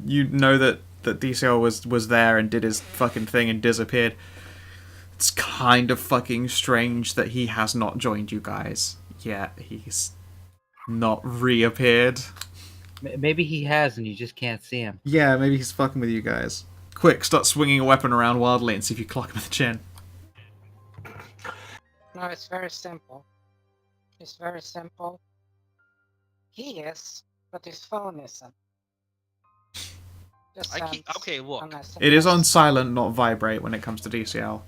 know that DCL was there and did his fucking thing and disappeared, it's kind of fucking strange that he has not joined you guys yet. He's not reappeared. Maybe he has and you just can't see him. Yeah, maybe he's fucking with you guys. Quick, start swinging a weapon around wildly and see if you clock him in the chin. No, it's very simple. It's very simple. He is, but his phone isn't. Just Okay, look. It is on silent, not vibrate when it comes to DCL.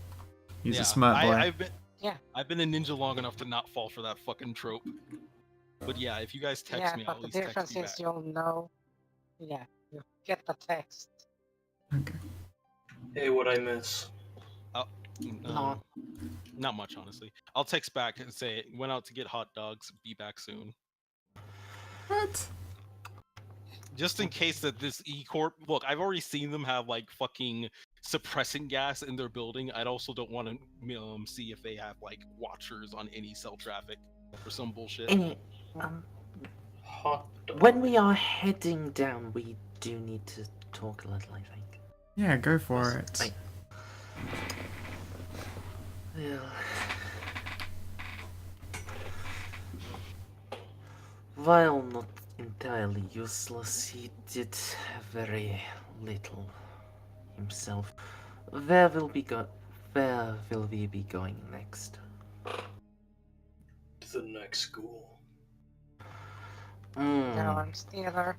He's Yeah, a smart boy. I've been a ninja long enough to not fall for that fucking trope. But yeah, if you guys text Yeah, me, I'll but at the least text difference you is back. you'll know. Yeah, you get the text. Okay. Hey, what I miss? Not much, honestly. I'll text back and say, went out to get hot dogs, be back soon. What? Just in case that this E-Corp... Look, I've already seen them have, like, fucking suppressing gas in their building. I also don't want to see if they have, like, watchers on any cell traffic or some bullshit. Any, Hot dog. when we are heading down, we do need to talk a little, I think. Yeah, go for it. Right. Well, while not entirely useless, he did very little himself. Where will we be going next? To the next school. No, I'm Steeler.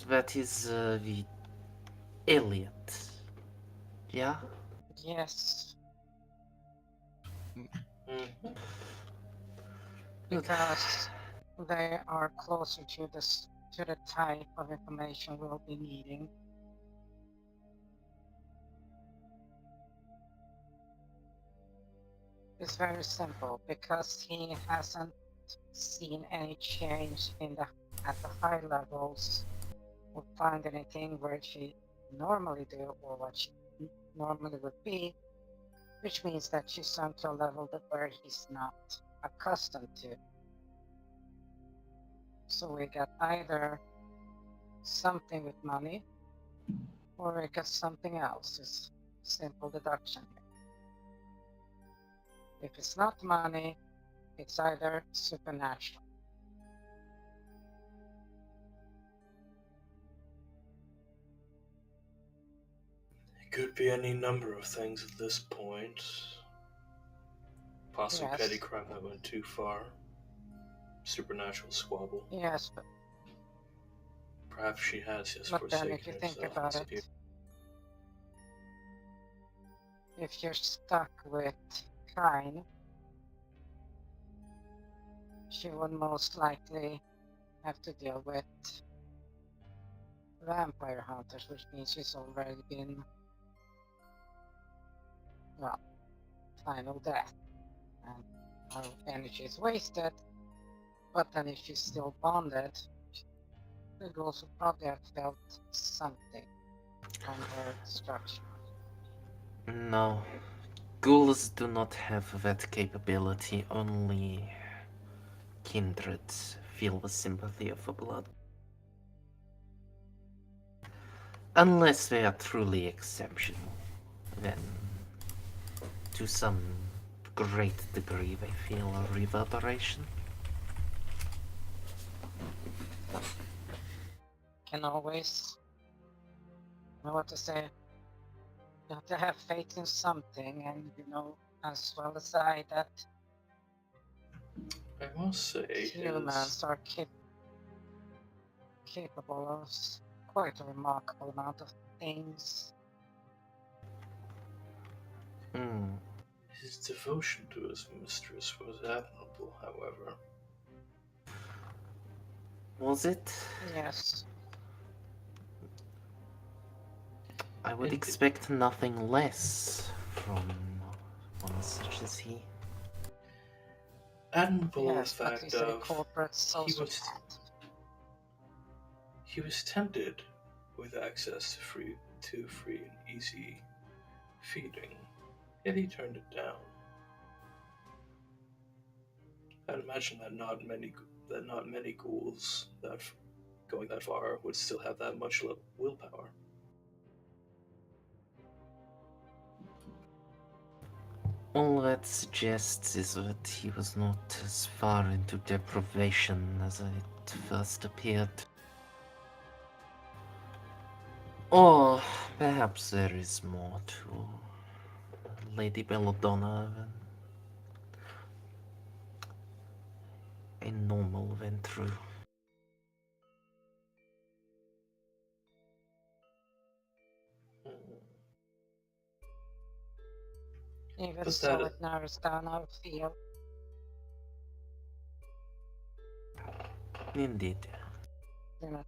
That is the Elliot. Yeah? Yes, Mhm. because they are closer to the type of information we'll be needing. It's very simple because he hasn't seen any change in the at the high levels would find anything where she normally do or what she normally would be, which means that she's sunk to a level that where he's not accustomed to. So we got either something with money or we got something else. It's simple deduction here. If it's not money, it's either supernatural. It could be any number of things at this point. Possibly Yes. petty crime that went too far. Supernatural squabble. Yes, but Perhaps she has just But then forsaken if you think herself about and it, said, if you're stuck with Kyne, she would most likely have to deal with vampire hunters, which means she's already been, well, final death. And her energy is wasted, but then if she's still bonded, the ghouls would probably have felt something from her destruction. No. Ghouls do not have that capability, only kindreds feel the sympathy of the blood. Unless they are truly exceptional, then to some great degree they feel a reverberation. Can always know what to say. You have to have faith in something, and you know as well as I that I must say, humans are capable of quite a remarkable amount of things. his devotion to his mistress was admirable, however. Was it? Yes, I would It- expect nothing less from one such as he. Admirable in the yes, but fact he's a of corporate sociopath. he was tempted with access to free and easy feeding, yet he turned it down. I'd imagine that not many ghouls that going that far would still have that much willpower. All that suggests is that he was not as far into deprivation as it first appeared. Or perhaps there is more to Lady Belladonna than a normal Ventru. Even But so, that- it narrows down our field. Indeed. You know,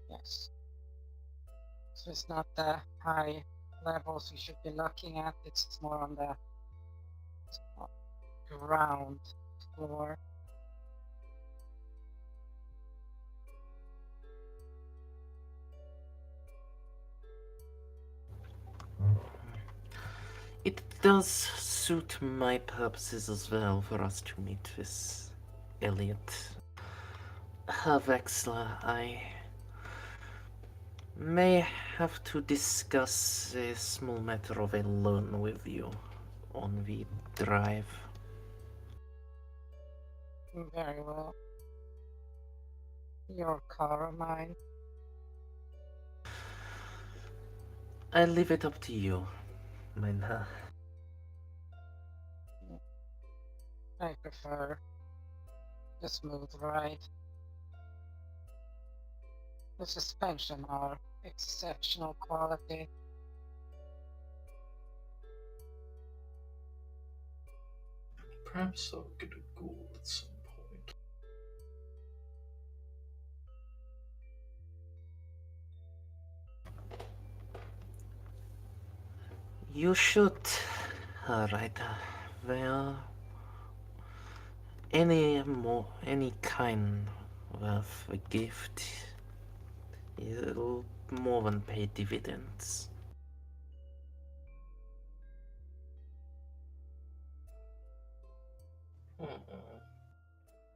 yes. So it's not the high levels you should be looking at, it's more on the ground floor. It does suit my purposes as well for us to meet this Elliot. Herr Wexler, I may have to discuss a small matter of a loan with you on the drive. Very well. Your car or mine? I leave it up to you, mein Herr. I prefer the smooth ride. The suspension are exceptional quality. Perhaps I'll get a ghoul at some point. You should, Herr Reiter. There any kind worth a gift. It'll more than pay dividends.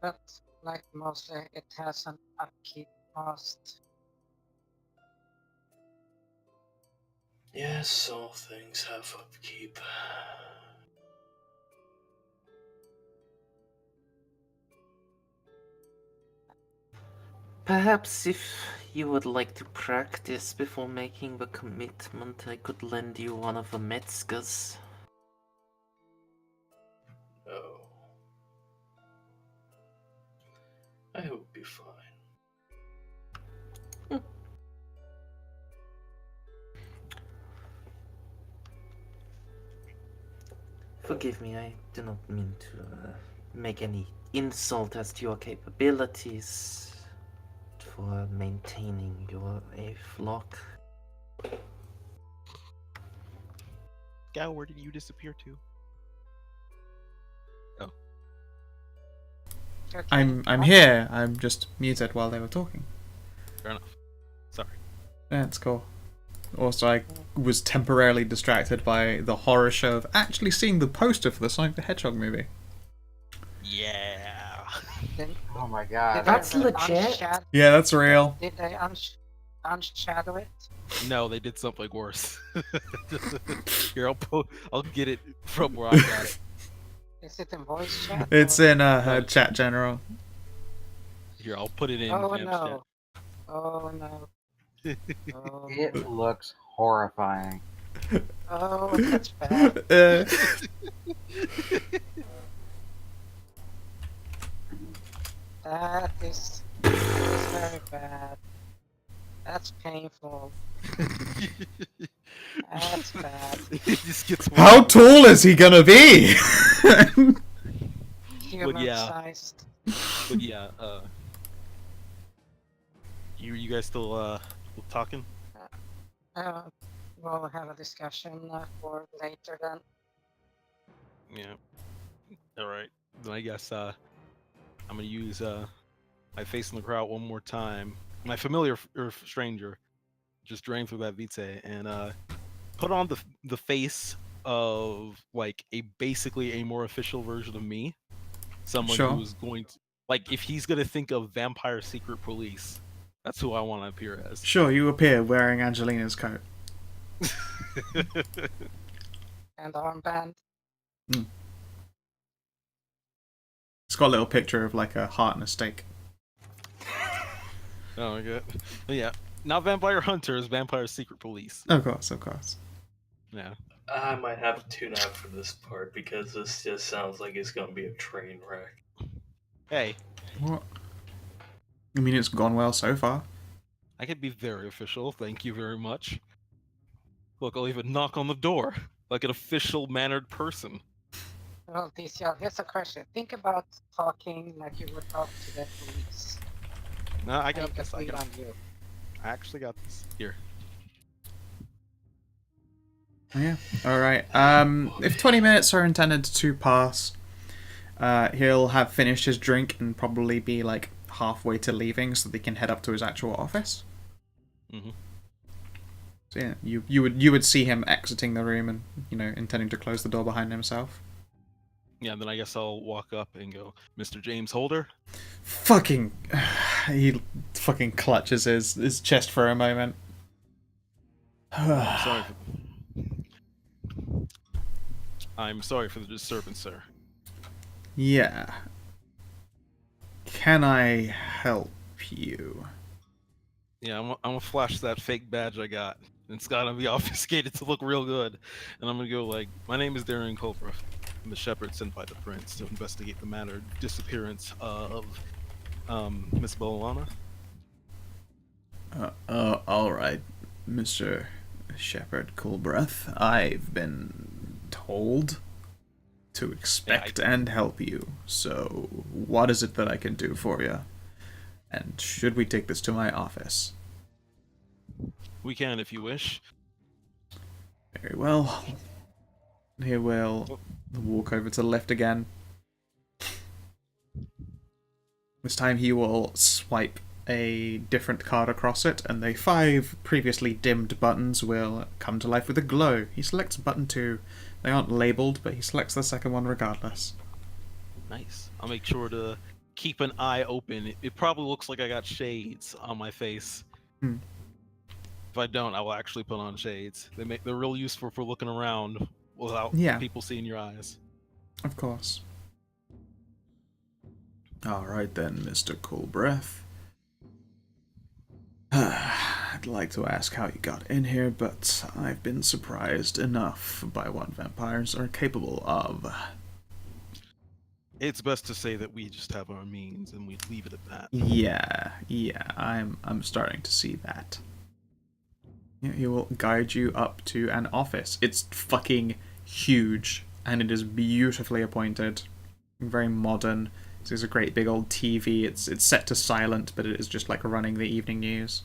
But like mostly, it has an upkeep cost. Yes, all things have upkeep. Perhaps if you would like to practice before making the commitment, I could lend you one of the Metzgers. Oh. I hope you'll be fine. Forgive me, I do not mean to make any insult as to your capabilities for maintaining your flock. Gal, where did you disappear to? Okay, I'm here. I'm just muted while they were talking. Fair enough. Sorry. That's cool. Also, I was temporarily distracted by the horror show of actually seeing the poster for the Sonic the Hedgehog movie. Yeah. Did, Oh my did god. That's they legit. Yeah, that's real. Did they unshadow it? No, they did something worse. Here, I'll get it from where I got it. Is it in voice chat? It's or- in her chat general. Here, I'll put it in. Oh Vamp chat. no. Oh no. Oh, It looks horrifying. oh, that's bad. That is very bad. That's painful. That's bad. It just gets How worse. tall is he gonna be? Human yeah. sized. But yeah, you guys still talking? We'll have a discussion for later then. Yeah. All right. Then I guess I'm gonna use my face in the crowd one more time. My familiar or stranger, just drain through that vitae and put on the face of like basically a more official version of me, someone Sure. who's going to like if he's gonna think of Vampire Secret Police, that's who I want to appear as. Sure, you appear wearing Angelina's coat. And armband. It's got a little picture of like a heart and a steak. Oh my god. But yeah, not Vampire Hunters, Vampire Secret Police. Of course, of course. Yeah. I might have to tune out for this part because this just sounds like it's gonna be a train wreck. Hey, What? I mean, it's gone well so far. I could be very official. Thank you very much. Look, I'll even knock on the door like an official mannered person. Well, DCL, here's a question. Think about talking like you would talk to the police. No, I And got this. I read got. on you. I actually got this. Here. Yeah. All right. If 20 minutes are intended to pass, he'll have finished his drink and probably be like halfway to leaving, so that he can head up to his actual office. Mhm. So yeah, you would see him exiting the room and intending to close the door behind himself. Yeah. Then I guess I'll walk up and go, Mr. James Holder. Fucking, he fucking clutches his chest for a moment. I'm sorry. I'm sorry for the disturbance, sir. Yeah. Can I help you? Yeah, I'm gonna flash that fake badge I got. It's gotta be obfuscated to look real good. And I'm gonna go like, my name is Darian Cobra. I'm the shepherd sent by the prince to investigate the matter disappearance of Miss Bolana. All right, Mr. Shepherd Coolbreath. I've been told to expect and help you. So, what is it that I can do for you? And should we take this to my office? We can if you wish. Very well. He will walk over to the lift again. This time he will swipe a different card across it, and the 5 previously dimmed buttons will come to life with a glow. He selects button 2. They aren't labelled, but he selects the second one regardless. Nice. I'll make sure to keep an eye open. It probably looks like I got shades on my face. Hmm. If I don't, I will actually put on shades. They're real useful for looking around without people seeing your eyes. Of course. Alright then, Mr. Cool Breath. I'd like to ask how you got in here, but I've been surprised enough by what vampires are capable of. It's best to say that we just have our means, and we leave it at that. Yeah, I'm starting to see that. Yeah, he will guide you up to an office. It's fucking huge, and it is beautifully appointed. Very modern. There's a great big old TV. It's set to silent, but it is just like running the evening news.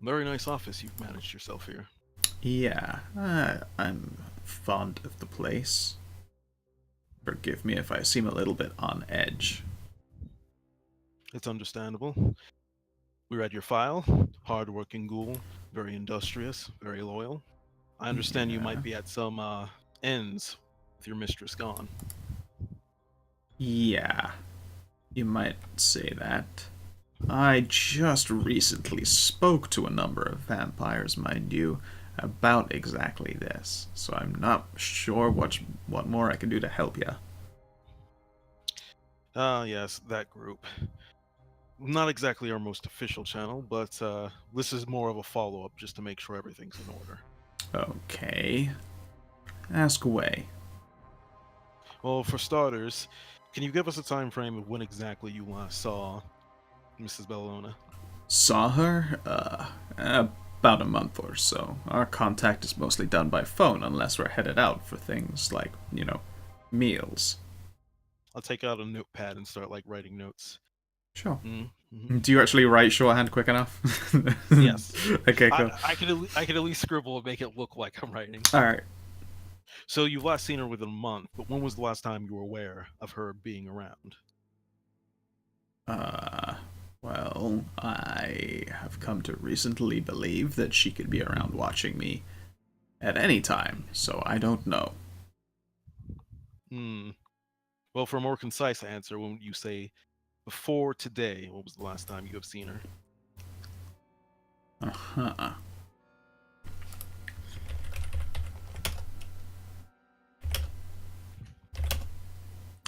Very nice office you've managed yourself here. Yeah, I'm fond of the place. Forgive me if I seem a little bit on edge. It's understandable. We read your file. Hard-working ghoul, very industrious, very loyal. I understand you might be at some ends with your mistress gone. Yeah, you might say that. I just recently spoke to a number of vampires, mind you, about exactly this, so I'm not sure what more I can do to help you. Yes, that group. Not exactly our most official channel, but this is more of a follow-up just to make sure everything's in order. Okay. Ask away. Well, for starters, can you give us a time frame of when exactly you last saw Mrs. Bellona? Saw her? About a month or so. Our contact is mostly done by phone unless we're headed out for things like, meals. I'll take out a notepad and start, writing notes. Sure. Mm-hmm. Do you actually write shorthand quick enough? Yes. Okay, cool. I could at least scribble and make it look like I'm writing. Alright. So you've last seen her within a month, but when was the last time you were aware of her being around? Well, I have come to recently believe that she could be around watching me at any time, so I don't know. Well, for a more concise answer, when you say before today, what was the last time you have seen her? Uh-huh.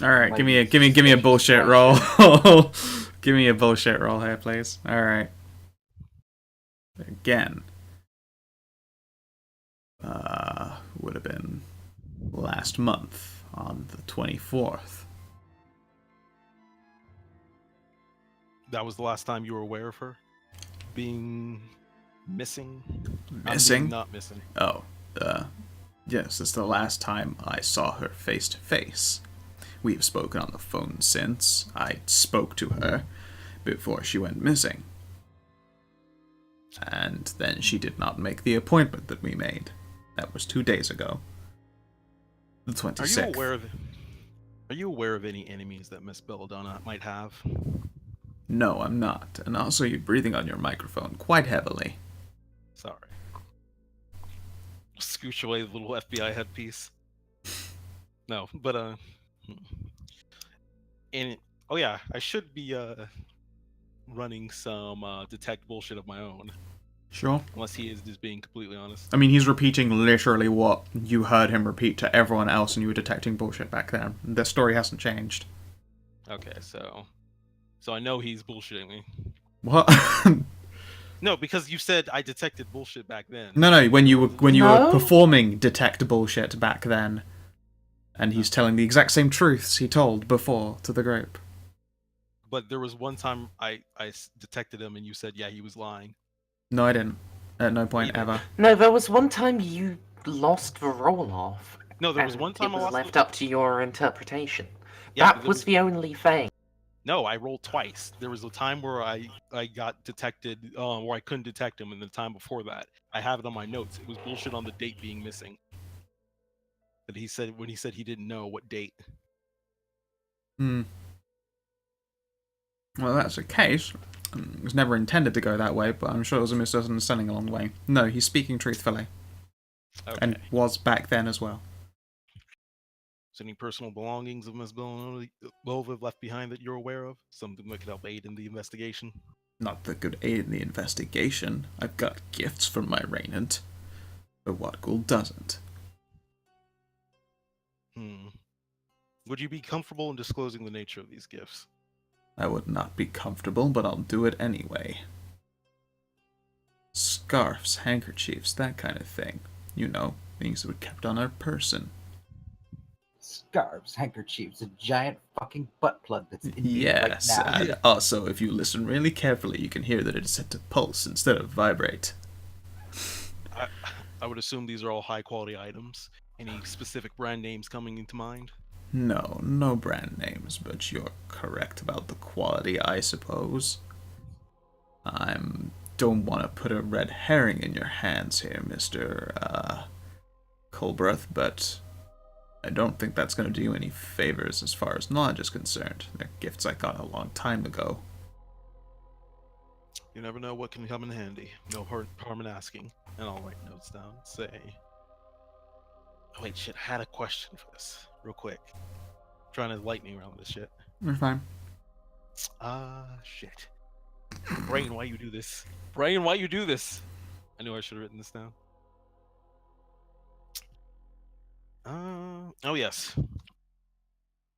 Alright, give me a bullshit roll. Give me a bullshit roll here, please. Alright. Again. Would have been last month on the 24th. That was the last time you were aware of her being missing? Missing? Not missing. Oh, yes, it's the last time I saw her face to face. We've spoken on the phone since. I spoke to her before she went missing. And then she did not make the appointment that we made. That was 2 days ago. The 26th. Are you aware of any enemies that Miss Belladonna might have? No, I'm not. And also, you're breathing on your microphone quite heavily. Sorry. Scooch away the little FBI headpiece. No, but oh yeah, I should be running some detect bullshit of my own. Sure. Unless he is just being completely honest. I mean, he's repeating literally what you heard him repeat to everyone else, and you were detecting bullshit back then. The story hasn't changed. Okay, so I know he's bullshitting me. What? No, because you said I detected bullshit back then. No, when you were performing detect bullshit back then, and he's telling the exact same truths he told before to the group. But there was one time I detected him, and you said, yeah, he was lying. No, I didn't. At no point ever. No, there was one time you lost the roll-off. No, there was one time it was left up to your interpretation. Yeah, that was the only thing. No, I rolled twice. There was a time where I got detected, where I couldn't detect him, and the time before that, I have it on my notes. It was bullshit on the date being missing. That he said when he said he didn't know what date. Hmm. Well, that's the case. It was never intended to go that way, but I'm sure it was a misunderstanding along the way. No, he's speaking truthfully. Okay. And was back then as well. Is any personal belongings of Miss Bova left behind that you're aware of? Something that could help aid in the investigation? Not that could aid in the investigation. I've got gifts from my Raynant. But what ghoul doesn't? Would you be comfortable in disclosing the nature of these gifts? I would not be comfortable, but I'll do it anyway. Scarves, handkerchiefs, that kind of thing. You know, things that were kept on our person. Scarves, handkerchiefs, a giant fucking butt plug that's in you Yes, right now. and also, if you listen really carefully, you can hear that it is set to pulse instead of vibrate. I would assume these are all high-quality items. Any specific brand names coming into mind? No, no brand names, but you're correct about the quality, I suppose. I don't want to put a red herring in your hands here, Mr. Colbreth, but I don't think that's going to do you any favors as far as knowledge is concerned. They're gifts I got a long time ago. You never know what can come in handy. No harm in asking. And I'll write notes down. Say... Oh, wait, shit, I had a question for this. Real quick. Trying to light me around this shit. We're fine. Shit. Brain, why you do this? Brain, why you do this? I knew I should have written this down. Oh yes.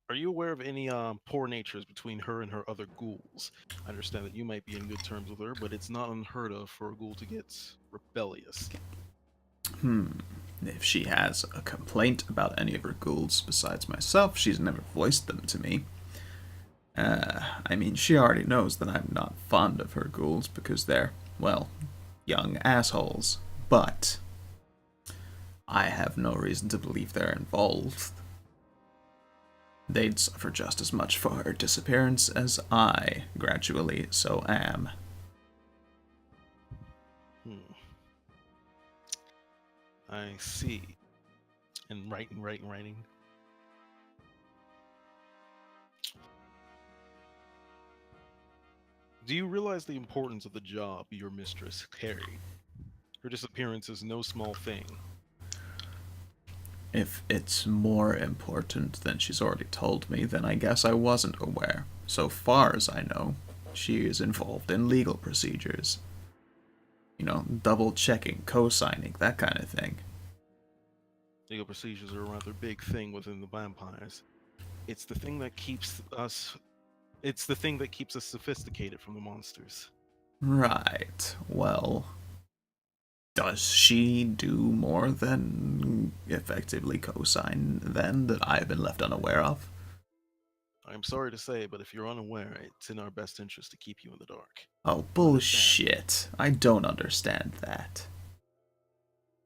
Are you aware of any poor natures between her and her other ghouls? I understand that you might be in good terms with her, but it's not unheard of for a ghoul to get rebellious. If she has a complaint about any of her ghouls besides myself, she's never voiced them to me. I mean, she already knows that I'm not fond of her ghouls because they're, well, young assholes. But I have no reason to believe they're involved. They'd suffer just as much for her disappearance as I gradually so am. I see. And writing. Do you realize the importance of the job your mistress carried? Her disappearance is no small thing. If it's more important than she's already told me, then I guess I wasn't aware. So far as I know, she is involved in legal procedures. You know, double-checking, co-signing, that kind of thing. Legal procedures are a rather big thing within the vampires. It's the thing that keeps us sophisticated from the monsters. Right. Well, does she do more than effectively co-sign then that I've been left unaware of? I'm sorry to say, but if you're unaware, it's in our best interest to keep you in the dark. Oh, bullshit. I don't understand that.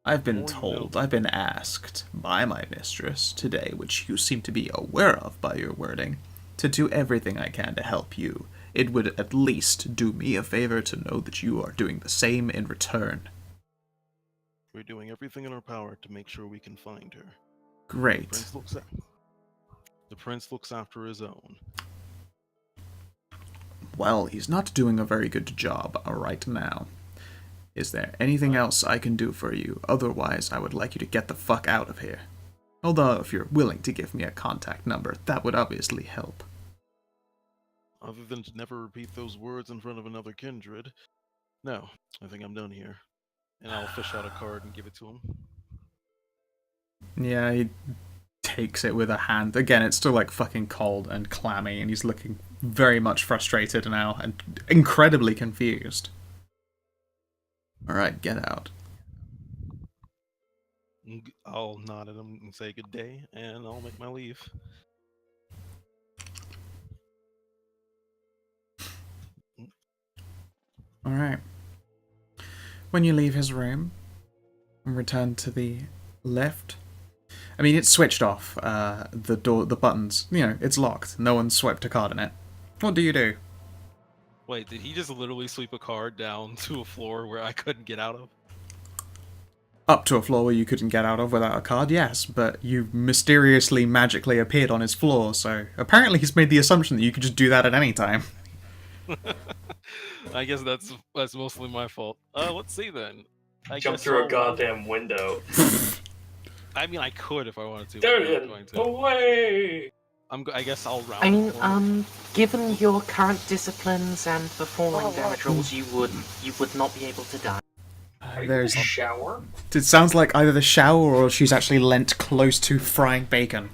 I've been told, I've been asked by my mistress today, which you seem to be aware of by your wording, to do everything I can to help you. It would at least do me a favor to know that you are doing the same in return. We're doing everything in our power to make sure we can find her. Great. The prince looks after his own. Well, he's not doing a very good job right now. Is there anything else I can do for you? Otherwise, I would like you to get the fuck out of here. Although, if you're willing to give me a contact number, that would obviously help. Other than to never repeat those words in front of another kindred, no, I think I'm done here. And I'll fish out a card and give it to him. Yeah, he takes it with a hand. Again, it's still like fucking cold and clammy, and he's looking very much frustrated now and incredibly confused. Alright, get out. I'll nod at him and say good day, and I'll make my leave. Alright. When you leave his room and return to the lift, I mean, it's switched off. The door, the buttons, you know, it's locked. No one swiped a card in it. What do you do? Wait, did he just literally sweep a card down to a floor where I couldn't get out up to a floor where you couldn't get out of without a card, yes, but you mysteriously, magically appeared on his floor, so apparently he's made the assumption that you could just do that at any time. I guess that's mostly my fault. Let's see then. Jump through a goddamn window. I mean, I could if I wanted to. There but I'm it not is. going to. Away! I guess I'll round. I mean, forward. given your current disciplines and the falling damage rules, you would not be able to die. Are you There's. in the shower? It sounds like either the shower or she's actually leant close to frying bacon.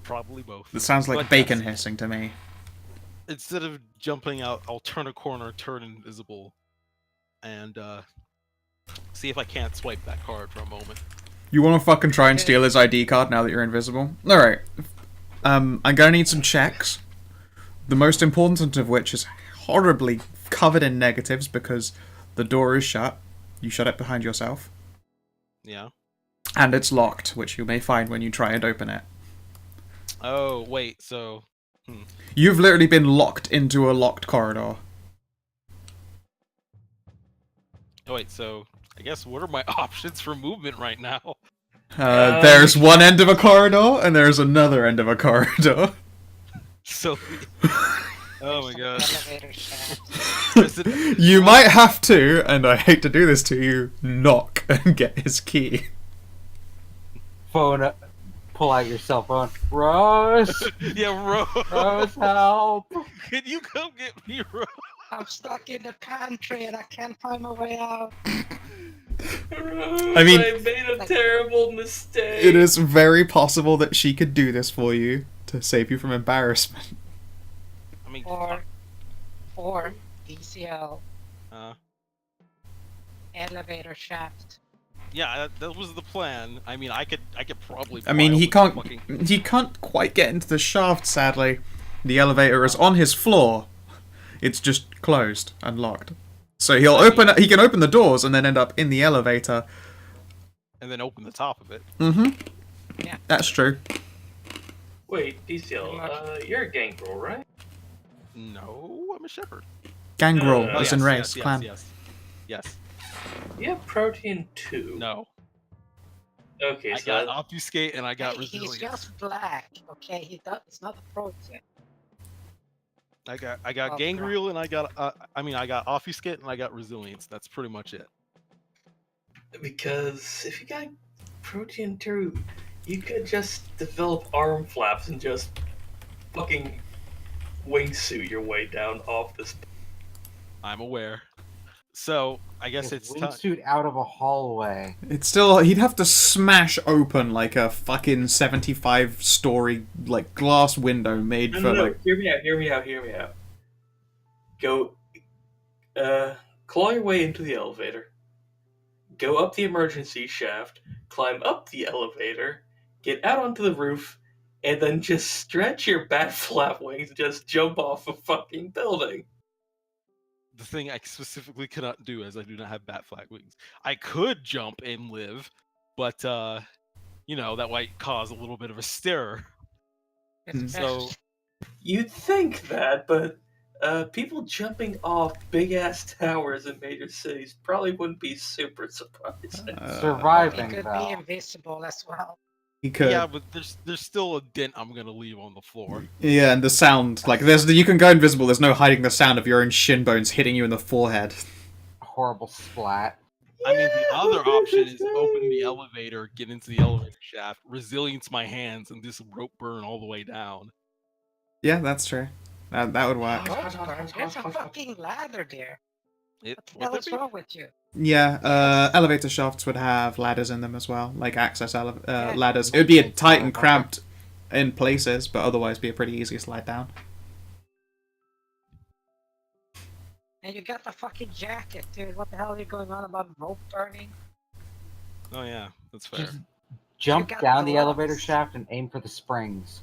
Probably both. It sounds like But bacon yes, hissing to me. instead of jumping out, I'll turn a corner, turn invisible, and see if I can't swipe that card for a moment. You want to fucking try and steal his ID card now that you're invisible? Alright. I'm gonna need some checks. The most important of which is horribly covered in negatives because the door is shut. You shut it behind yourself. Yeah. And it's locked, which you may find when you try and open it. Oh wait, so You've literally been locked into a locked corridor. oh wait, so I guess what are my options for movement right now? There's one end of a corridor, and there's another end of a corridor. So, oh my god. Elevator shaft. You might have to, and I hate to do this to you, knock and get his key. Phone up. Pull out your cell phone. Rose! Yeah, Rose, help! Can you come get me, Rose? I'm stuck in the pantry and I can't find my way out. I mean- I made a terrible mistake. It is very possible that she could do this for you to save you from embarrassment. I mean, Or DCL uh, elevator shaft. yeah, that was the plan. I mean, I could probably. I mean, file he with can't. fucking- He can't quite get into the shaft. Sadly, the elevator is on his floor. It's just closed and locked. So he'll open. He can open the doors and then end up in the elevator. and then open the top of it. Mm-hmm. Yeah. That's true. Wait, DCL, you're a gangrel, right? No, I'm a shepherd. Gangrel, Oh, as yes, in race, yes, clan. Yes. You have protein 2. No. Okay, I so got obfuscate and I got Hey, he's resilience. just black, okay? It's not a protein. I got Oh, gangrel and I got I got obfuscate and I got resilience. That's pretty much it. because if you got protein 2, you could just develop arm flaps and just fucking wingsuit your way down off this. I'm aware. So I guess His it's time. wingsuit out of a hallway. It's still. He'd have to smash open like a fucking 75-story like glass window made for like. Hear me out. Go, claw your way into the elevator. Go up the emergency shaft, climb up the elevator, get out onto the roof, and then just stretch your bat flap wings and just jump off a fucking building. The thing I specifically cannot do as I do not have bat flag wings. I could jump and live, but that might cause a little bit of a stir. It's So You'd think that, but people jumping off big-ass towers in major cities probably wouldn't be super surprising. he Surviving, could though. be invisible as well. He could. yeah, but there's still a dent I'm gonna leave on the floor. Yeah, and the sound, like, you can go invisible, there's no hiding the sound of your own shin bones hitting you in the forehead. Horrible splat. I mean, the other option is open the elevator, get into the elevator shaft, resilience my hands, and this rope burn all the way down. Yeah, that's true. That would work. There's a fucking ladder there. It, What the would hell there is be? wrong with you? Yeah, elevator shafts would have ladders in them as well, like access ladders. It would be tight and cramped in places, but otherwise be a pretty easy slide down. And you got the fucking jacket, dude. What the hell are you going on about rope burning? Oh yeah, that's fair. Just jump got down the gloves. elevator shaft and aim for the springs.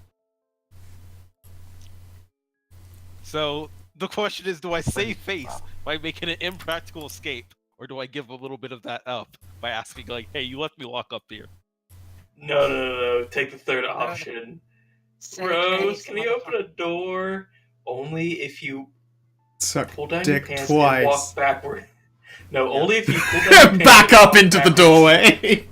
So the question is, do I save face by making an impractical escape, or do I give a little bit of that up by asking, like, "Hey, you left me lock up here"? No. Take the third option. Save Rose, face, can you open a door? Only if you Suck pull down dick your pants twice. and walk backward. No, only if you pull down your Back pants up and into the backwards. doorway.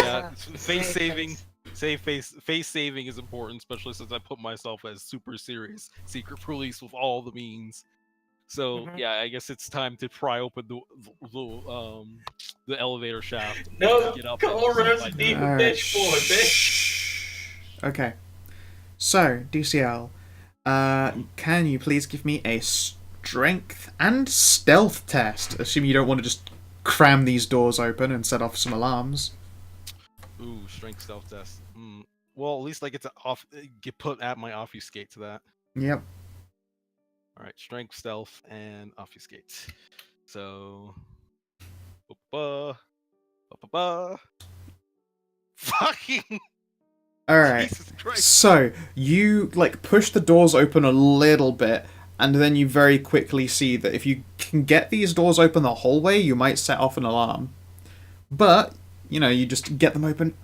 Yeah, face saving. Face saving is important, especially since I put myself as super serious secret police with all the means. So Mhm. yeah, I guess it's time to pry open the elevator shaft. No, get up call and slide Resident down. Evil, Alright, bitch boy, bitch. shh. Okay. So, DCL, can you please give me a strength and stealth test? Assuming you don't want to just cram these doors open and set off some alarms. Ooh, strength stealth test. Well, at least I get to get put at my obfuscate to that. Yep. All right, strength, stealth, and obfuscate. So, fucking Alright. Jesus Christ! So, you, like, push the doors open a little bit, and then you very quickly see that if you can get these doors open the whole way, you might set off an alarm. But, you know, you just get them open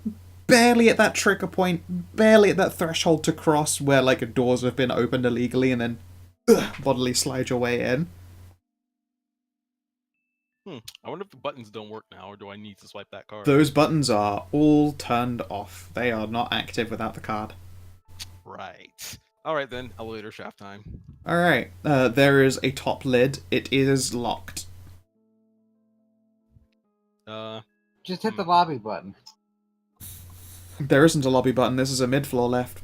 barely at that trigger point, barely at that threshold to cross where, like, doors have been opened illegally, and then bodily slide your way in. I wonder if the buttons don't work now, or do I need to swipe that card? Those buttons are all turned off. They are not active without the card. Right. All right then, elevator shaft time. Alright, there is a top lid. It is locked. Just hit the lobby button. There isn't a lobby button. This is a mid-floor lift.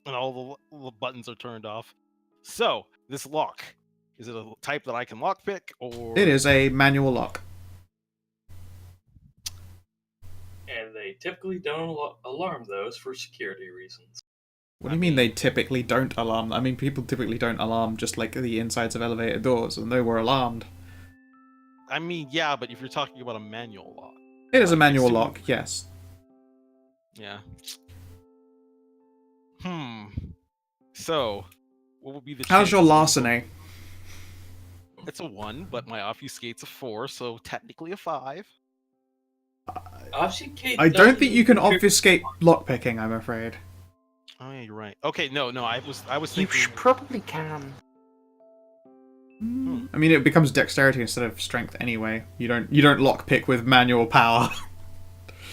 And all the buttons are turned off. So this lock, is it a type that I can lockpick, or It is a manual lock. And they typically don't alarm those for security reasons. What do you mean they typically don't alarm? I mean, people typically don't alarm just like the insides of elevator doors, and they were alarmed. I mean, yeah, but if you're talking about a manual lock, It is a manual assume- lock, yes. yeah. So, what would be the? How's your chances of- larceny? It's a 1, but my obfuscate's a 4, so technically a 5. Obfuscate I don't doesn't think you can trigger- obfuscate lockpicking, I'm afraid. Oh yeah, you're right. Okay, no, I was You thinking. probably can. I mean, it becomes dexterity instead of strength anyway. You don't lockpick with manual power.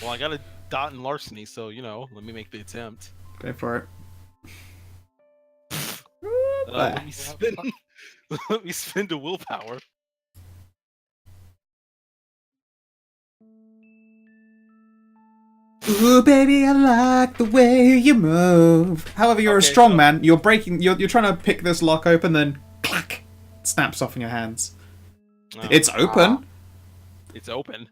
Well, I got a dot in larceny, so let me make the attempt. Go for it. Let me spin. Let me spin to willpower. Ooh, baby, I like the way you move. However, you're a Okay, strong so- man. You're breaking. You're trying to pick this lock open, then clack, it snaps off in your hands. Oh, It's open, it's open.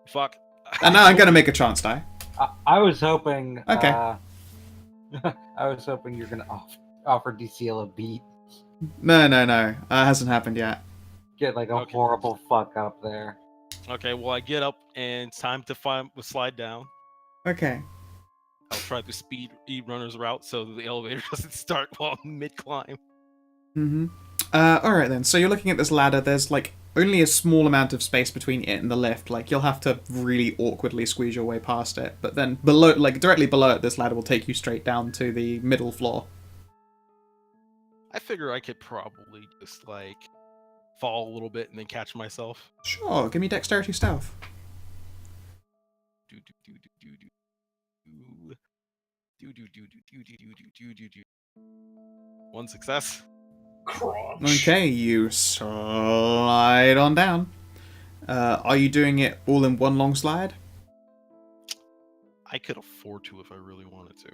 Fuck. and now I'm gonna make a chance die. I was hoping. Okay. I was hoping you're gonna offer DCL a beat. No, it hasn't happened yet. Get like a Okay. horrible fuck up there. Okay, well I get up and it's time to slide down. Okay. I'll try the speed runner's route so that the elevator doesn't start while I'm mid climb. All right then. So you're looking at this ladder. There's like only a small amount of space between it and the lift. Like you'll have to really awkwardly squeeze your way past it. But then below, like directly below it, this ladder will take you straight down to the middle floor. I figure I could probably just like fall a little bit and then catch myself. Sure. Give me dexterity stealth. Do do do do do do do do do do do do do do do. One success. Crunch. Okay, you slide on down. Are you doing it all in one long slide? I could afford to if I really wanted to.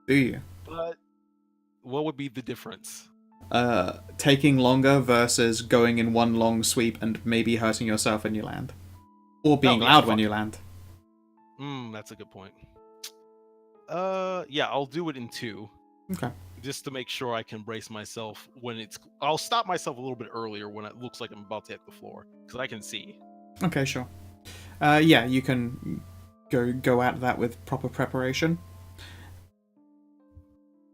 Do you? But what would be the difference? Taking longer versus going in one long sweep and maybe hurting yourself when you land. Or being yeah, loud when fuck you it. land. That's a good point. Yeah, I'll do it in 2. Okay. Just to make sure I can brace myself when it's. I'll stop myself a little bit earlier when it looks like I'm about to hit the floor, because I can see. Okay, sure. Yeah, you can go at that with proper preparation.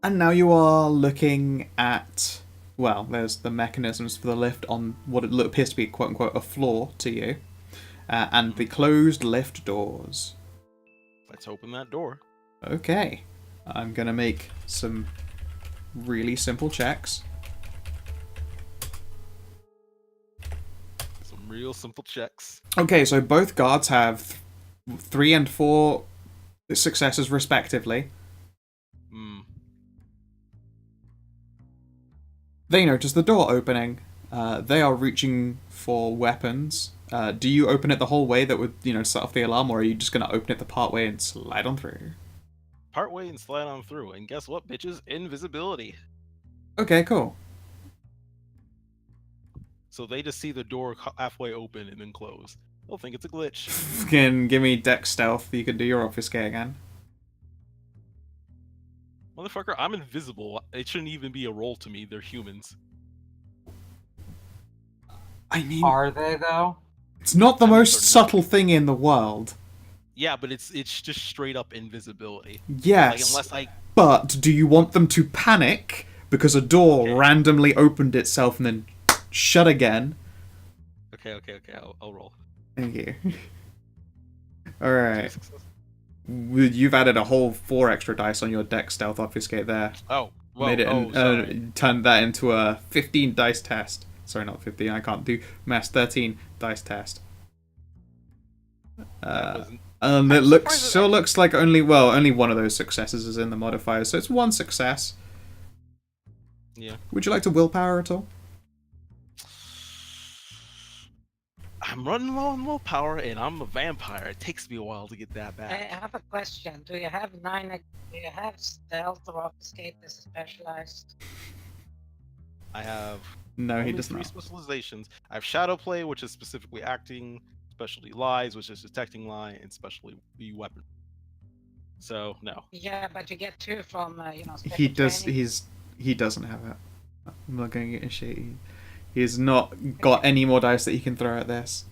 And now you are looking at, well, there's the mechanisms for the lift on what it appears to be quote-unquote a floor to you, and the closed lift doors. Let's open that door. Okay. I'm going to make some really simple checks. Some real simple checks. Okay, so both guards have 3 and 4 successes respectively. They notice the door opening. They are reaching for weapons. Do you open it the whole way that would, set off the alarm, or are you just going to open it the part way and slide on through? Part way and slide on through. And guess what, bitches? Invisibility. Okay, cool. So they just see the door halfway open and then close. They'll think it's a glitch. Can give me dex stealth. You can do your obfuscate again. Motherfucker, I'm invisible. It shouldn't even be a roll to me. They're humans. I mean, Are they though? it's not the I mean, most they're subtle thing in the world. Yeah, but it's just straight up invisibility. Yes, Like, unless I... but do you want them to panic because a door Okay. randomly opened itself and then shut again? Okay, I'll roll. Thank you. Alright. 2 successes. You've added a whole 4 extra dice on your dex stealth obfuscate there. Oh, well, Made it sorry. turned that into a 15 dice test. Sorry, not 15. I can't do maths. 13 dice test. That wasn't- And I'm it surprised still looks like only one of those successes is in the modifiers, so it's 1 success. Yeah. Would you like to willpower at all? I'm running low on willpower, and I'm a vampire. It takes me a while to get that I back. have a question. Do you have stealth or obfuscate as specialized? I have No, he only does 3 not. specializations. I have shadow play, which is specifically acting, specialty lies, which is detecting lie, and specialty weapon. So no. Yeah, but you get 2 from special He does. training. He doesn't have it. I'm not going to get a shit. He's not got any more dice that he can throw at this.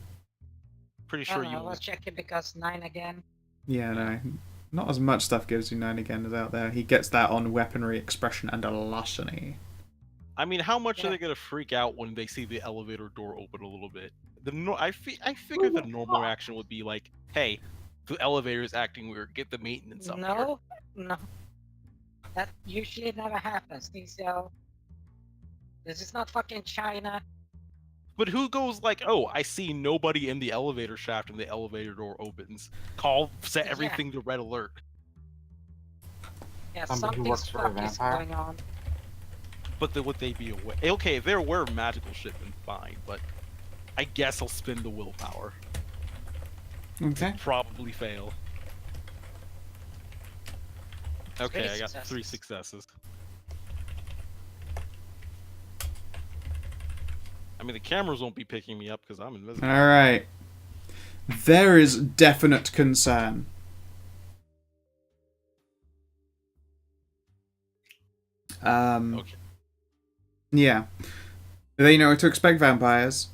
Pretty I sure don't know, you. I was checking because 9 again. Yeah, no. Not as much stuff gives you 9 again as out there. He gets that on weaponry, expression, and larceny. I mean, how much are Yeah. they gonna freak out when they see the elevator door open a little bit? I figured the normal reaction would be like, "Hey, the elevator is acting weird. Get the maintenance up here." No. That usually never happens, DCL. This is not fucking China. But who goes like, "Oh, I see nobody in the elevator shaft, and the elevator door opens. Set Yeah. everything to red alert." Yeah, Somebody who something's works for a fuck is vampire? going on. But would they be aware? Okay, if they're aware of magical shit, then fine. But I guess I'll spend the willpower. Okay. Probably fail. Okay, 3 I got 3 successes. successes. I mean, the cameras won't be picking me up because I'm invisible. Alright. There is definite concern. Okay. Yeah. They know to expect vampires.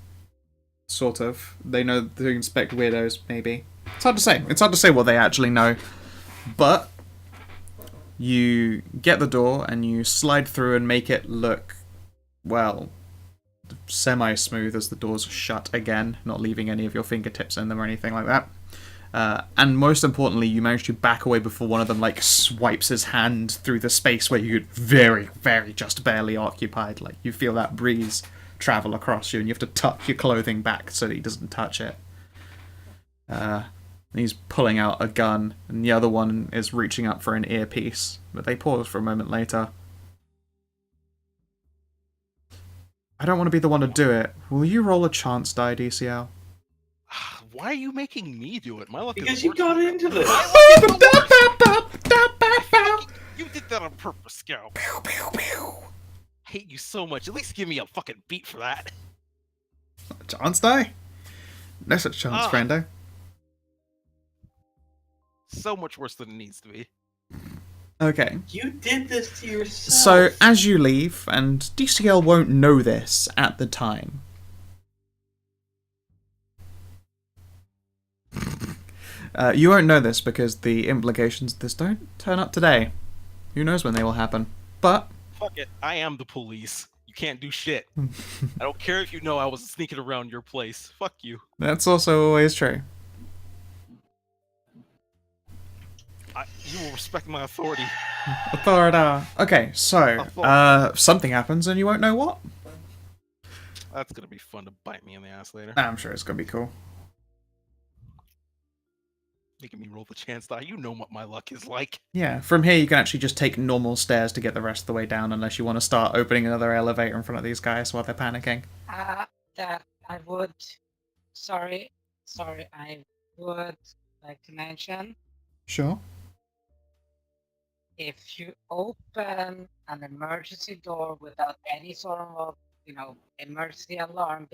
Sort of. They know to expect weirdos, maybe. It's hard to say. It's hard to say what they actually know. But you get the door and you slide through and make it look, well, semi-smooth as the doors shut again, not leaving any of your fingertips in them or anything like that. And most importantly, you manage to back away before one of them swipes his hand through the space where you very, very just barely occupied. Like you feel that breeze travel across you, and you have to tuck your clothing back so that he doesn't touch it. He's pulling out a gun, and the other one is reaching up for an earpiece. But they pause for a moment later. I don't want to be the one to do it. Will you roll a chance die, DCL? Why are you making me do it? My luck Because is you worse got than into this. You did that on purpose, Scout. Hate you so much. At least give me a fucking beat for that. Chance die? No such chance, Ah. friendo. So much worse than it needs to be. Okay. You did this to yourself. So, as you leave, and DCL won't know this at the time. You won't know this because the implications of this don't turn up today. Who knows when they will happen. But, Fuck it. I am the police. You can't do shit. I don't care if you know I was sneaking around your place. Fuck you. that's also always true. You will respect my authority. Authority. Okay, so something happens and you won't know what. That's gonna be fun to bite me in the ass later. I'm sure it's gonna be cool. Making me roll the chance die. You know what my luck is like. Yeah, from here you can actually just take normal stairs to get the rest of the way down, unless you want to start opening another elevator in front of these guys while they're panicking. That I would. Sorry, I would like to mention Sure. if you open an emergency door without any sort of, emergency alarm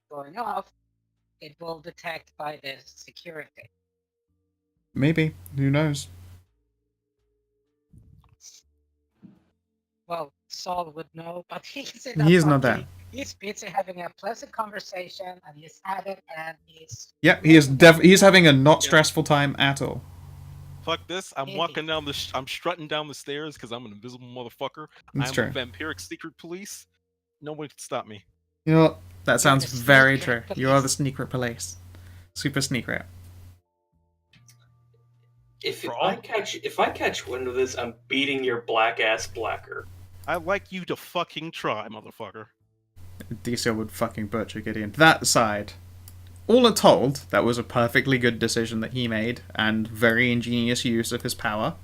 going off, it will detect by the security. Maybe. Who knows? Well, Saul would know, but he's He's not there. He's busy having a pleasant conversation, and he's had it, and he's. Yep, he is he's having a not stressful time at all. Fuck this! I'm walking down the. I'm strutting down the stairs because I'm an invisible motherfucker. That's I'm true. a vampiric secret police. No one can stop me. You know what? That sounds the very secret true. You are the police. secret police. Super secret. If I catch wind of this, I'm beating your black ass blacker. I'd like you to fucking try, motherfucker. Diesel would fucking butcher Gideon. That aside, all are told, that was a perfectly good decision that he made, and very ingenious use of his power.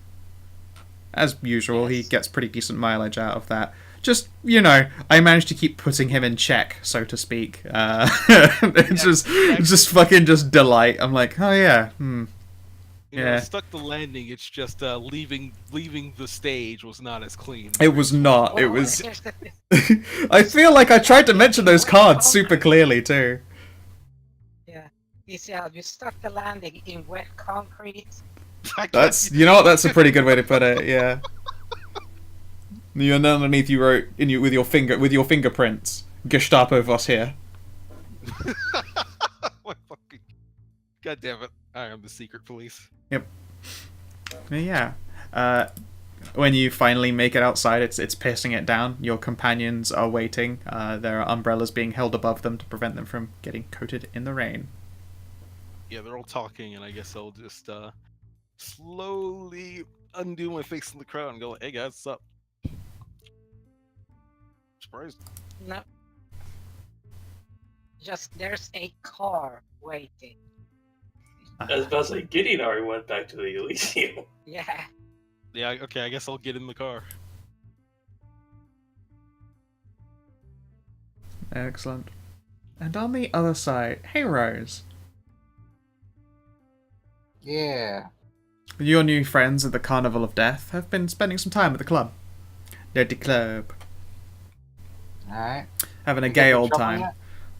As usual, he Yes. gets pretty decent mileage out of that. Just, I managed to keep putting him in check, so to speak. It's just fucking just delight. I'm like, oh yeah, You know, Yeah. stuck the landing. It's just leaving the stage was not as clean. It was not. It Well, was. here's the thing. I feel like I tried to mention those cards super clearly too. Yeah, you stuck the landing in wet concrete. That's that's a pretty good way to put it. Yeah. And underneath you wrote with your fingerprints. Gestapo was here. God damn it! I am the secret police. Yeah. When you finally make it outside, it's pissing it down. Your companions are waiting. There are umbrellas being held above them to prevent them from getting coated in the rain. Yeah, they're all talking, and I guess I'll just slowly undo my face in the crowd and go, "Hey guys, what's up?" Surprised. No. Just there's a car waiting. I was about to say, Gideon already went back to the Elysium. Yeah. Yeah, okay, I guess I'll get in the car. Excellent. And on the other side, hey Rose. Yeah. Your new friends at the Carnival of Death have been spending some time at the club. Dirty Club. Alright. Having a You gay get in old trouble time.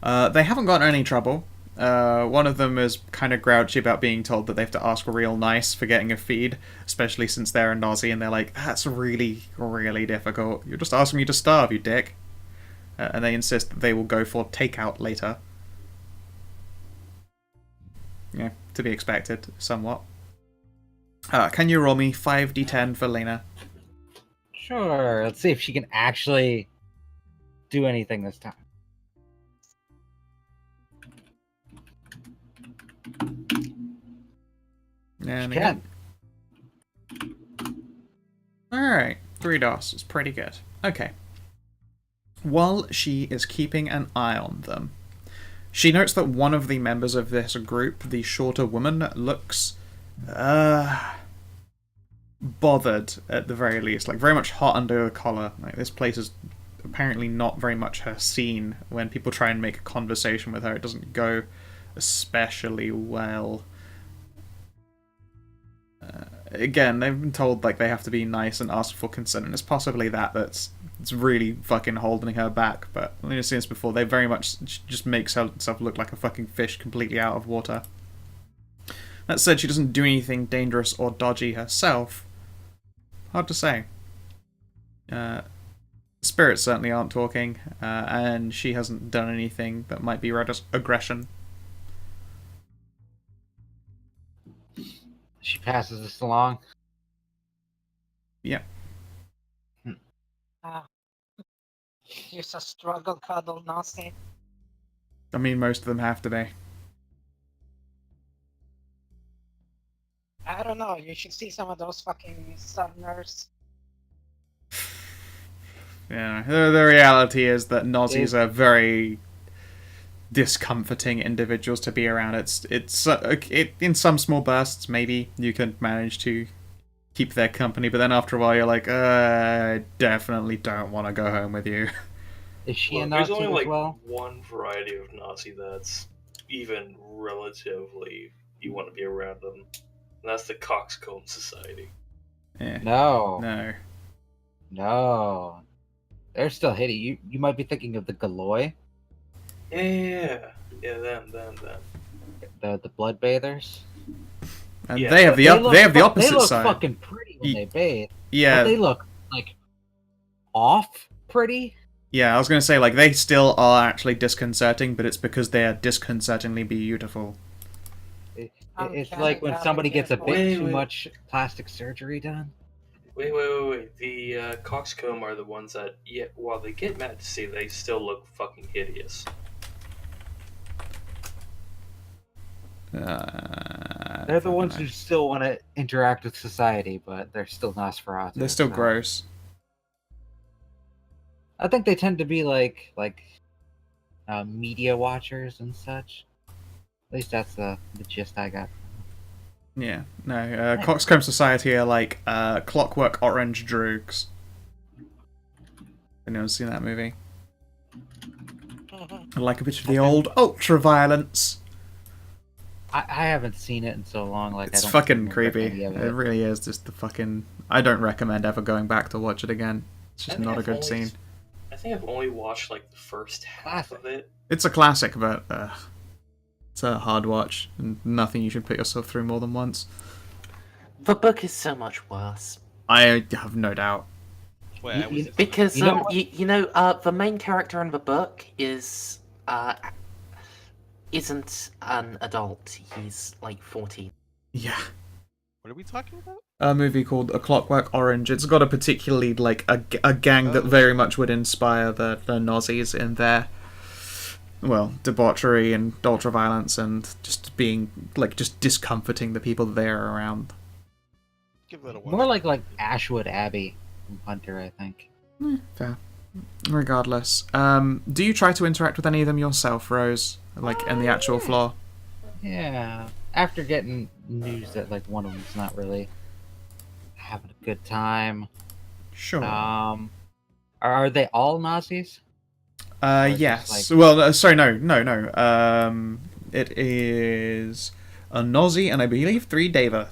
yet? They haven't gotten any trouble. One of them is kind of grouchy about being told that they have to ask real nice for getting a feed, especially since they're a Nazi, and they're like, that's really, really difficult. You're just asking me to starve, you dick. And they insist that they will go for takeout later. Yeah, to be expected, somewhat. Can you roll me 5d10 for Lena? Sure. Let's see if she can actually do anything this time. And She can. Alright, 3 DOS is pretty good. Okay. While she is keeping an eye on them, she notes that one of the members of this group, the shorter woman, looks bothered at the very least, like very much hot under the collar. Like this place is apparently not very much her scene. When people try and make a conversation with her, it doesn't go especially well. Again, they've been told like they have to be nice and ask for consent, and it's possibly that's really fucking holding her back. But I've seen this before. They very much just makes herself look like a fucking fish completely out of water. That said, she doesn't do anything dangerous or dodgy herself. Hard to say. Spirits certainly aren't talking, and she hasn't done anything that might be read as aggression. She passes this along. Yeah. Here's a struggle cuddle Nazi. I mean, most of them have to be. I don't know, you should see some of those fucking Southerners. Yeah, the reality is that Nazis are very discomforting individuals to be around. It in some small bursts maybe you can manage to keep their company, but then after a while you're like, I definitely don't want to go home with you. Is she a Look, there's Nazi only as like well? one variety of Nazi that's even relatively you want to be around them, and that's the Coxcomb Society. Yeah. No, No. no. They're still hitting. You might be thinking of the Galoy, Yeah, them. the Blood Bathers. And Yeah, they have but they have the opposite They look side. fucking pretty when they bathe, Yeah. but they look like off pretty. Yeah, I was going to say, like, they still are actually disconcerting, but it's because they are disconcertingly beautiful. It's like when somebody gets a bit Wait, too wait. much plastic surgery done. Wait. The Coxcomb are the ones that, while they get mad to see, they still look fucking hideous. They're the ones who still want to interact with society, but they're still Nosferatu. They're still so- gross. I think they tend to be like media watchers and such. At least that's the gist I got. Yeah, no, Coxcomb Society are like Clockwork Orange droogs. Anyone seen that movie? I like a bit of the old ultra-violence. I haven't seen it in so long. Like It's I don't fucking remember creepy. any of It it. really is just the fucking... I don't recommend ever going back to watch it again. It's just not a good scene. I think I've only watched like the first half of it. It's a classic, but it's a hard watch, and nothing you should put yourself through more than once. The book is so much worse. I have no doubt. Wait, I was Because You know what? the main character in the book is isn't an adult. He's like 14. Yeah. What are we talking about? A movie called A Clockwork Orange. It's got a particularly, like, a gang that Oh. very much would inspire the Nazis in their, well, debauchery and ultra-violence and just being, like, just discomforting the people that they are around. Give that a watch. More like Ashwood Abbey from Hunter, I think. Fair. Regardless. Do you try to interact with any of them yourself, Rose? Like, in the actual floor? Yeah. After getting news that like one of them's not really having a good time. Sure. Are they all Nazis? or it's Yes. just, like- Well, sorry, no. It is a Nazi and I believe 3 Deva.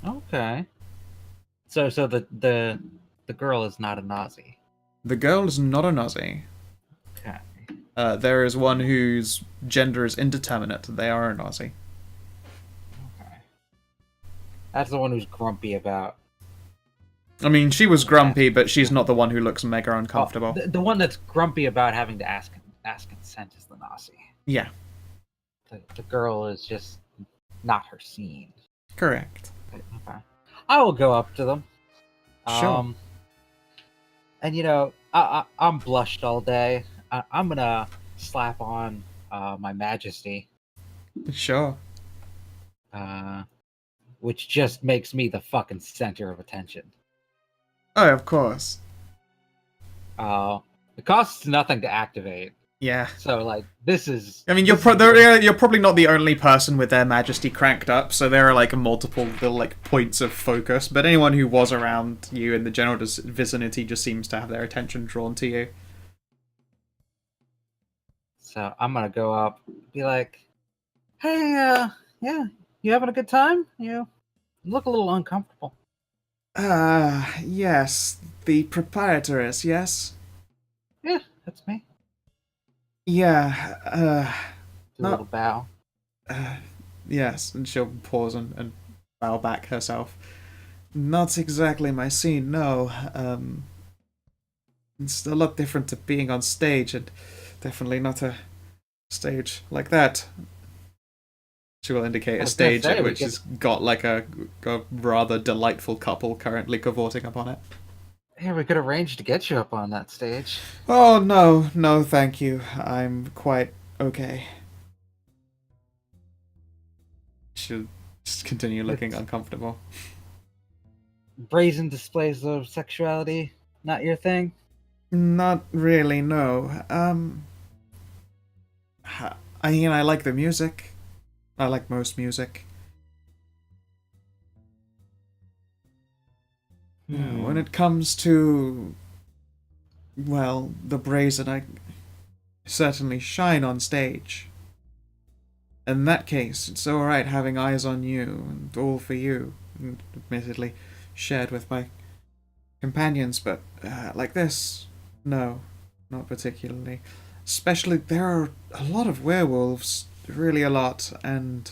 Okay. So the girl is not a Nazi. The girl is not a Nazi. Okay. There is one whose gender is indeterminate. They are a Nazi. Okay. That's the one who's grumpy about. I mean, she was grumpy, but she's not the one who looks mega uncomfortable. Oh, the one that's grumpy about having to ask consent is the Nazi. Yeah, The girl is just not her scene. correct. Okay. I will go up to them. Sure. And I'm blushed all day. I'm gonna slap on my Majesty, Sure. which just makes me the fucking center of attention. Oh, of course. It costs nothing to activate, Yeah. so like this is. I mean, you're this is you're probably not the only person with their Majesty cranked up, so there are like multiple little like points of focus. But anyone who was around you in the general vicinity just seems to have their attention drawn to you. So I'm gonna go up, be like, "Hey, yeah, you having a good time? You look a little uncomfortable." Yes, the proprietress, yes? Yeah, that's me. Yeah, Do a No. little bow. yes, and she'll pause and bow back herself. Not exactly my scene, no. It's a lot different to being on stage, and definitely not a stage like that. She will indicate I a was gonna stage say, at we which could- has got like a rather delightful couple currently cavorting upon it. Yeah, we could arrange to get you up on that stage. Oh, no, thank you. I'm quite okay. She'll just continue looking uncomfortable. Brazen displays of sexuality. Not your thing? Not really, no. I mean, I like the music. I like most music. When it comes to, well, the brazen, I certainly shine on stage. In that case, it's alright having eyes on you, and all for you, and admittedly shared with my companions, but like this, no, not particularly. Especially, there are a lot of werewolves, really a lot, and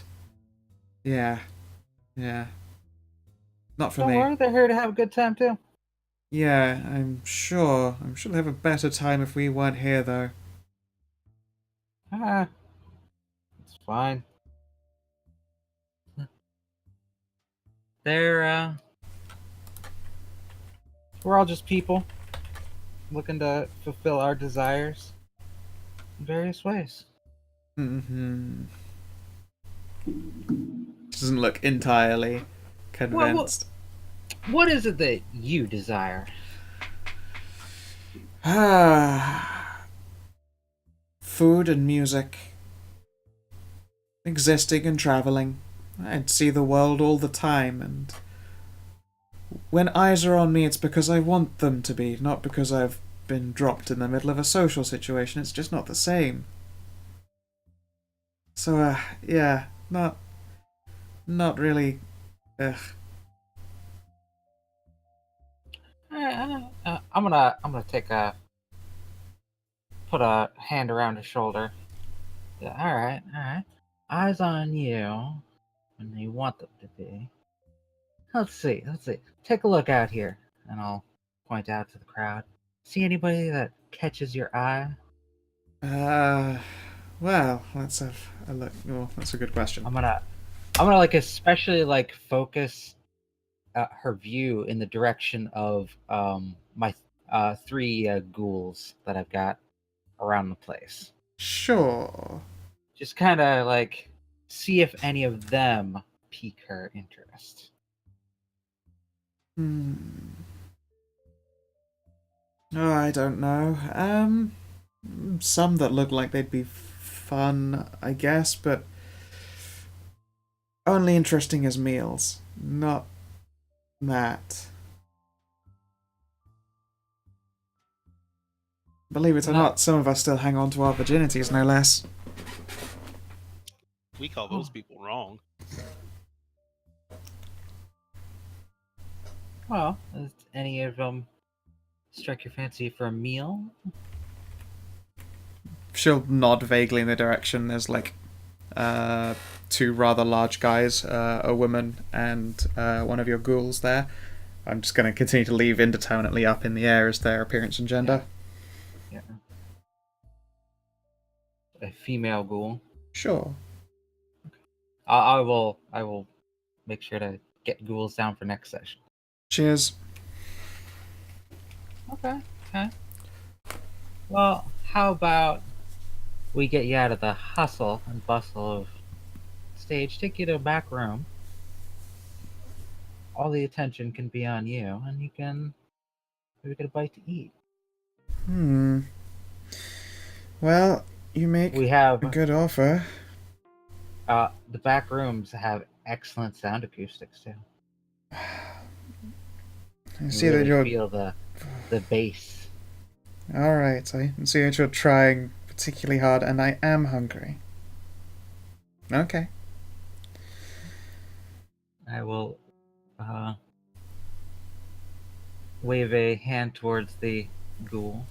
yeah, not for Don't me. worry, they're here to have a good time too. Yeah, I'm sure they'd have a better time if we weren't here, though. Ah, it's fine. They're we're all just people looking to fulfill our desires in various ways. Mm-hmm. Doesn't look entirely convinced. What is it that you desire? Food and music. Existing and traveling. I'd see the world all the time, and when eyes are on me, it's because I want them to be, not because I've been dropped in the middle of a social situation. It's just not the same. So, yeah, not really. Ugh. I'm gonna put a hand around his shoulder. Yeah, all right. Eyes on you when you want them to be. Let's see. Take a look out here, and I'll point out to the crowd. See anybody that catches your eye? Well, let's have a look. Oh, that's a good question. I'm gonna like especially like focus her view in the direction of my three ghouls that I've got around the place. Sure. Just kind of like see if any of them pique her interest. Oh, I don't know. Some that look like they'd be fun, I guess, but only interesting as meals, not that. Believe it or not, some of us still hang on to our virginities, no less. We call those people wrong. Well, does any of them strike your fancy for a meal? She'll nod vaguely in the direction. There's like two rather large guys, a woman and one of your ghouls there. I'm just going to continue to leave indeterminately up in the air as their appearance and gender. Yeah. A female ghoul. Sure. I will make sure to get ghouls down for next session. Cheers. Okay. Well, how about we get you out of the hustle and bustle of stage, take you to a back room. All the attention can be on you, and you can maybe get a bite to eat. Well, you make a good offer. The back rooms have excellent sound acoustics too. I see that you're feel the bass. All right, I see that you're trying particularly hard, and I am hungry. Okay. I will wave a hand towards the ghoul.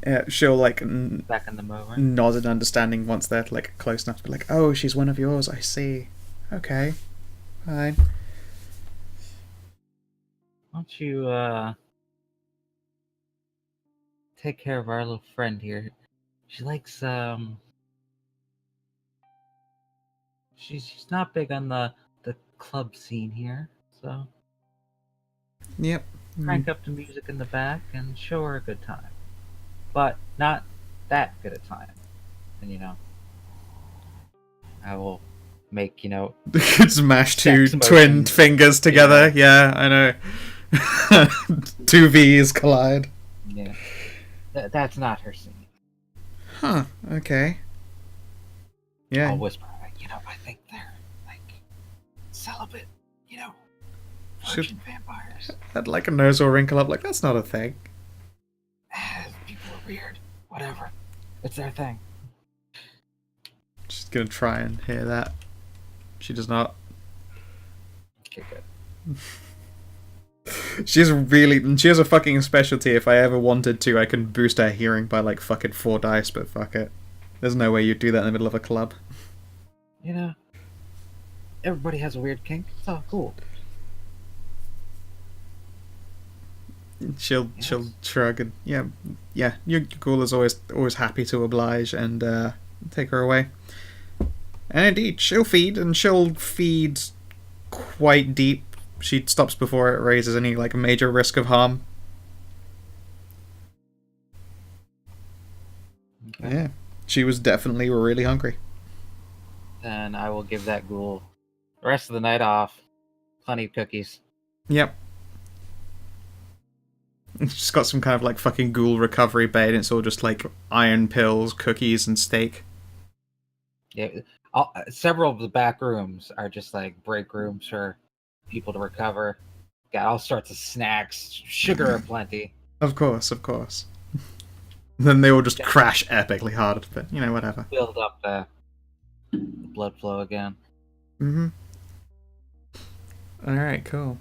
Yeah, she'll like Beckon them over. Nod in understanding once they're like close enough to be like, oh, she's one of yours. I see. Okay, fine. Why don't you take care of our little friend here? She likes she's not big on the club scene here, so Yep. crank up the music in the back and show her a good time. But not that good a time. And I will make, Smash two sex twin motions. fingers together. Yeah, I know. Two V's collide. Yeah. That's not her scene. Huh, okay. Yeah. I'll whisper, I think they're, like, celibate, virgin vampires. Had like a nose or wrinkle up, like, that's not a thing. People are weird. Whatever. It's their thing. She's gonna try and hear that. She does not. Okay, good. She has a fucking specialty. If I ever wanted to, I can boost her hearing by like fucking 4 dice, but fuck it. There's no way you'd do that in the middle of a club. Everybody has a weird kink. It's all cool. She'll shrug and yeah, your ghoul is always happy to oblige and take her away. And indeed, she'll feed quite deep. She stops before it raises any like major risk of harm. Okay. Yeah, she was definitely really hungry. Then I will give that ghoul the rest of the night off. Plenty of cookies. Yep. She's got some kind of like fucking ghoul recovery bed, and it's all just like iron pills, cookies, and steak. Yeah, several of the back rooms are just like break rooms for people to recover. Got all sorts of snacks, sugar aplenty. Of course. Then they all just crash epically hard, but whatever. Build up the blood flow again. Mm-hmm. Alright, cool.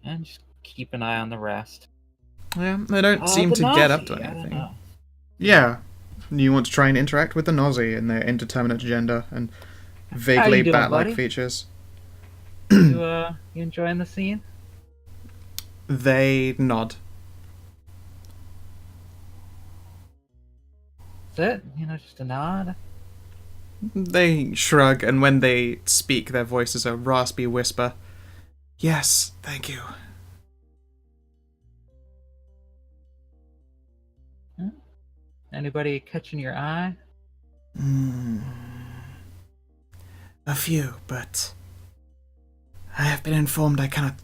And just keep an eye on the rest. Yeah, they don't seem to get up to Nazi, I don't anything. know. Yeah. You want to try and interact with the Nazi and their indeterminate gender and How vaguely you doing, bat-like buddy? features. You enjoying the scene? They nod. That's it? Just a nod? They shrug, and when they speak, their voice is a raspy whisper. Yes, thank you. Anybody catching your eye? A few, but I have been informed I cannot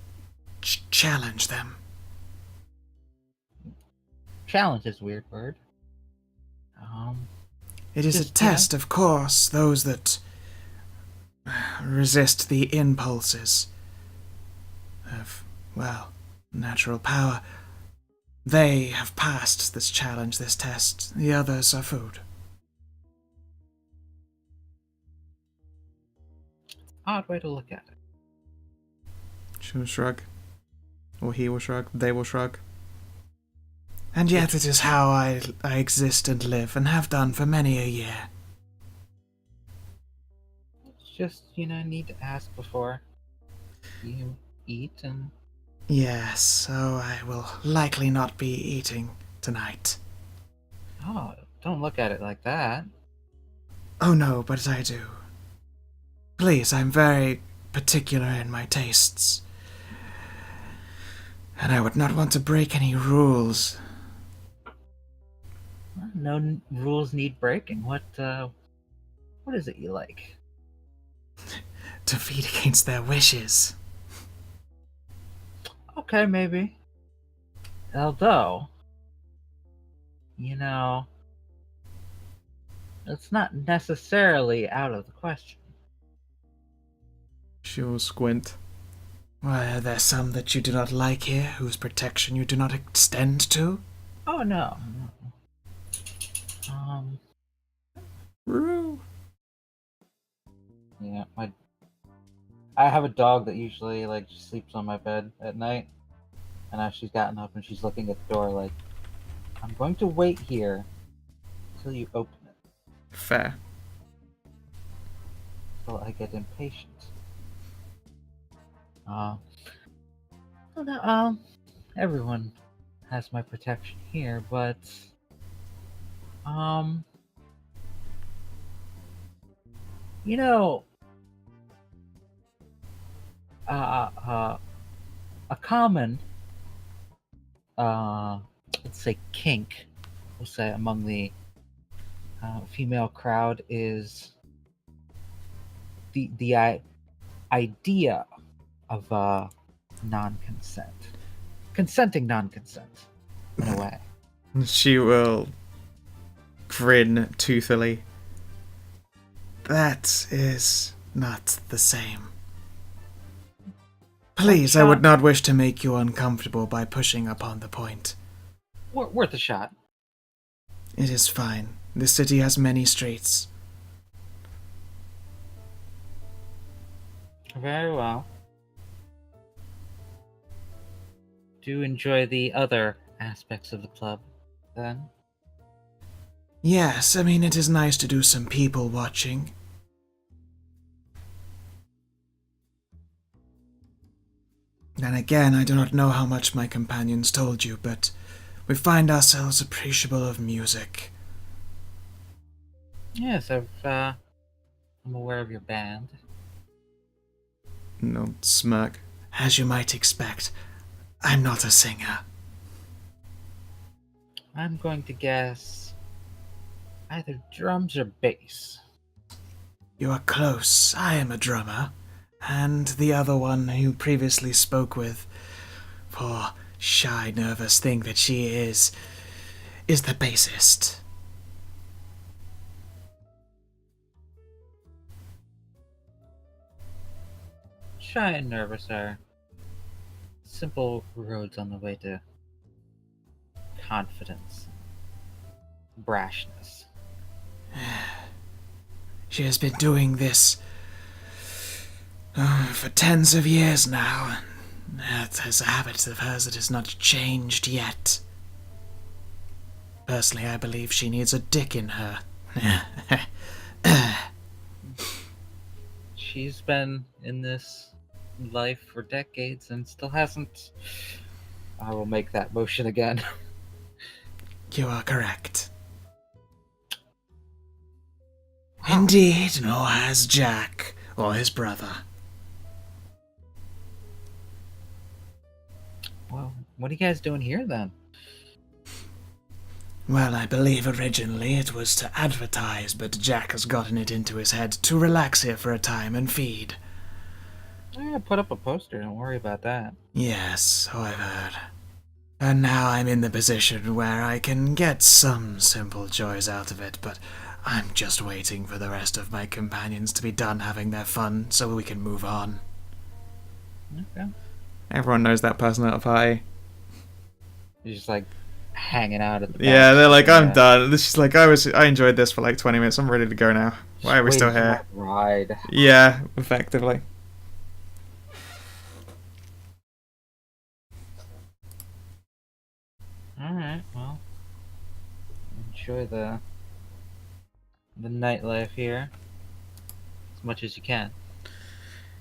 challenge them. Challenge is a weird word. It is a Just, test, of course. Those that resist the impulses of, natural power. They have passed this challenge, this test. The others are food. Odd way to look at it. She will shrug. Or he will shrug. They will shrug. And yet it is how I exist and live, and have done for many a year. It's just, need to ask before you eat and... Yes, so I will likely not be eating tonight. Oh, don't look at it like that. Oh no, but I do. Please, I'm very particular in my tastes. And I would not want to break any rules. No rules need breaking. What is it you like? To feed against their wishes. Okay, maybe. Although, it's not necessarily out of the question. She will squint. Why, are there some that you do not like here, whose protection you do not extend to? Oh, no. Roo. Yeah, I have a dog that usually just sleeps on my bed at night, and now she's gotten up and she's looking at the door like, I'm going to wait here until you open it. Fair. Until I get impatient. Everyone has my protection here, but a common, let's say kink, we'll say among the female crowd is the idea of non-consent. Consenting non-consent, in a way. She will grin toothily. That is not the same. Please, I would not wish to make you uncomfortable by pushing upon the point. Worth a shot. It is fine. This city has many streets. Very well. Do enjoy the other aspects of the club, then? Yes, I mean, it is nice to do some people watching. Then again, I do not know how much my companions told you, but we find ourselves appreciable of music. Yes, I'm aware of your band. No smirk. As you might expect, I'm not a singer. I'm going to guess either drums or bass. You are close. I am a drummer. And the other one you previously spoke with, for shy, nervous thing that she is the bassist. Shy and nervous are simple roads on the way to confidence, brashness. She has been doing this for tens of years now. That is a habit of hers that has not changed yet. Personally, I believe she needs a dick in her. She's been in this life for decades and still hasn't. I will make that motion again. You are correct. Indeed, nor has Jack or his brother. Well, what are you guys doing here then? Well, I believe originally it was to advertise, but Jack has gotten it into his head to relax here for a time and feed. Put up a poster, don't worry about that. Yes, so I've heard. And now I'm in the position where I can get some simple joys out of it, but I'm just waiting for the rest of my companions to be done having their fun so we can move on. Okay. Everyone knows that person at a party. You're just like hanging out at the Yeah, bench. they're like, I'm done. This is like, I enjoyed this for like 20 minutes. I'm ready to go now. Why are we still Waiting for here? that ride. Yeah, effectively. Alright, well. Enjoy the nightlife here. As much as you can.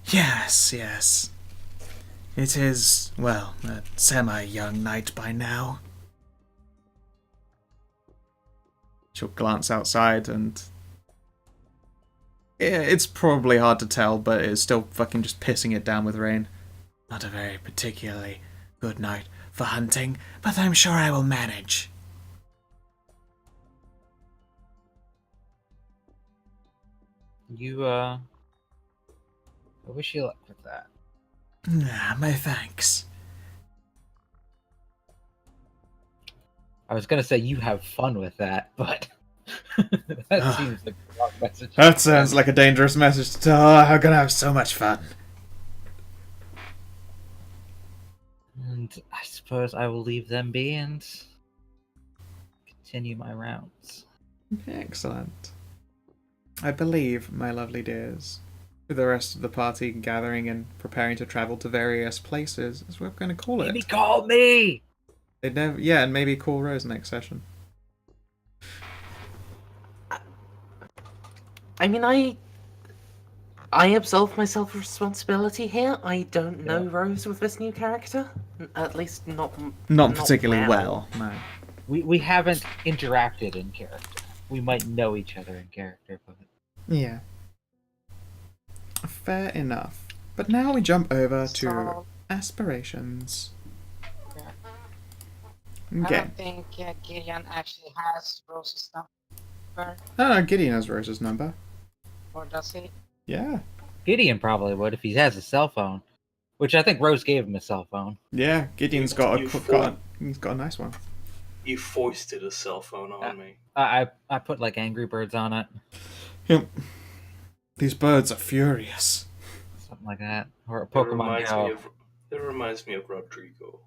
Yes, yes. It is, well, a semi-young night by now. She'll glance outside and... yeah, it's probably hard to tell, but it's still fucking just pissing it down with rain. Not a very particularly good night for hunting, but I'm sure I will manage. I wish you luck with that. My thanks. I was gonna say you have fun with that, but that seems like the wrong message. That sounds like a dangerous message to tell. Oh, I'm gonna have so much fun. And I suppose I will leave them be and continue my rounds. Excellent. I believe, my lovely dears, with the rest of the party gathering and preparing to travel to various places, is what we're going to call it. Maybe call me! They'd never, yeah, and maybe call Rose next session. I mean, I absolve myself of responsibility here. I don't know Rose with this new character. At least not particularly well, no. We haven't interacted in character. We might know each other in character, but... Yeah. Fair enough. But now we jump over to So, aspirations. I Okay. don't think Gideon actually has Rose's number, No, Gideon has Rose's number. or does he? Yeah. Gideon probably would if he has a cell phone. Which I think Rose gave him a cell phone. Yeah, Gideon's got he's got a nice one. You foisted a cell phone on me. I put like Angry Birds on it, Yep. These birds are furious. something like that, or a It Pokemon Go. reminds me of Rodrigo.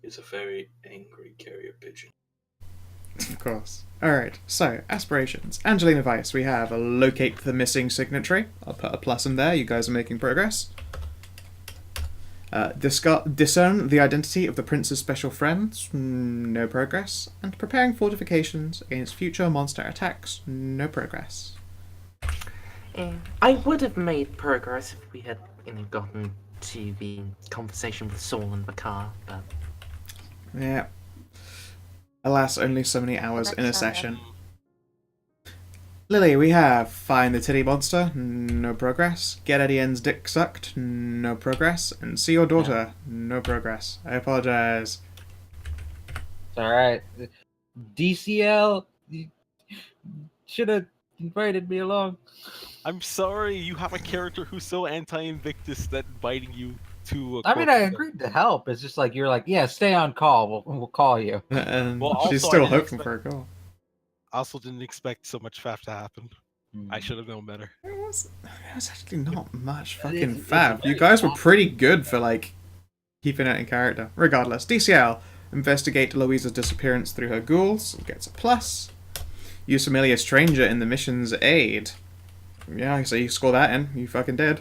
He's a very angry carrier pigeon. Of course. Alright, so, aspirations. Angelina Weiss, we have a locate the missing signatory. I'll put a plus in there, you guys are making progress. Discern the identity of the prince's special friends, no progress. And preparing fortifications against future monster attacks, no progress. I would have made progress if we had gotten to the conversation with Saul and Bakar, but... Yeah. Alas, only so many hours in a session. Lily, we have find the titty monster, no progress. Get Eddie N's dick sucked, no progress. And see your daughter, no progress. I apologize. It's alright. DCL, you should have invited me along. I'm sorry, you have a character who's so anti-Invictus that inviting you to a I mean, I corporate- agreed to help. It's just like you're like, yeah, stay on call. We'll call you. And Well, she's also, I still didn't hoping expect- for a goal. I also didn't expect so much faff to happen. I should have known better. It was actually not much fucking It's fab. You very guys were fab. pretty good for, like, keeping it in character. Regardless, DCL. Investigate Louisa's disappearance through her ghouls. Gets a plus. Use familiar stranger in the mission's aid. Yeah, so you score that in. You fucking did.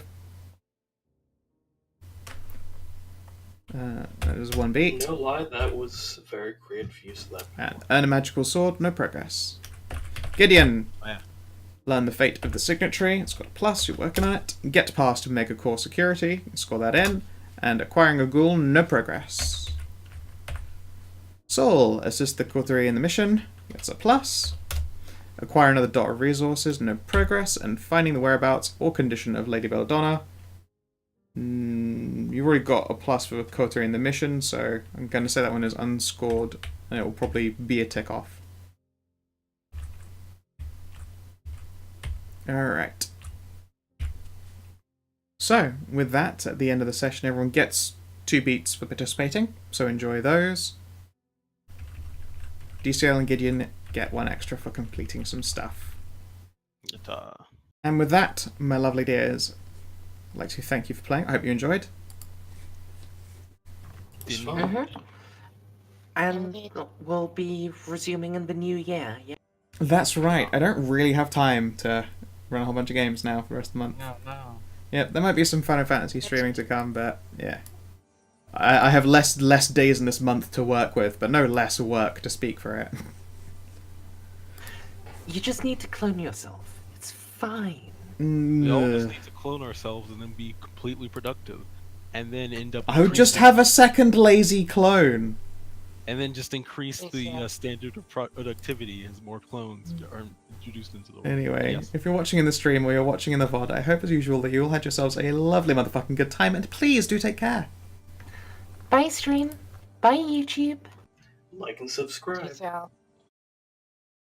That is one beat. No lie, that was a very creative use of that. And earn a magical sword, no progress. Gideon. Oh, yeah. Learn the fate of the signatory. It's got a plus, you're working on it. Get past Omega Core Security. Score that in. And acquiring a ghoul, no progress. Soul. Assist the Coterie in the mission. Gets a plus. Acquire another dot of resources, no progress. And finding the whereabouts or condition of Lady Belladonna. You've already got a plus for Coterie in the mission, so I'm going to say that one is unscored. And it will probably be a tick off. Alright. So, with that, at the end of the session, everyone gets 2 beats for participating, so enjoy those. DCL and Gideon get 1 extra for completing some stuff. And with that, my lovely dears, I'd like to thank you for playing. I hope you enjoyed. It's Didn't fun. Mm-hmm. And we'll be resuming in the new year, yeah? That's right, I don't really have time to run a whole bunch of games now for the rest of the month. No. Yep, there might be some Final Fantasy streaming to come, but yeah. I have less days in this month to work with, but no less work to speak for it. You just need to clone yourself. It's fine. We all just Mm, need to clone ourselves and then be completely productive, and then end up. I would just increasing- have a second lazy clone. and then just increase the Exactly. standard of productivity as more clones are introduced into the world. Anyway, Yes. if you're watching in the stream or you're watching in the VOD, I hope as usual that you all had yourselves a lovely motherfucking good time, and please do take care. Bye, stream. Bye, YouTube. Like and subscribe. Peace out.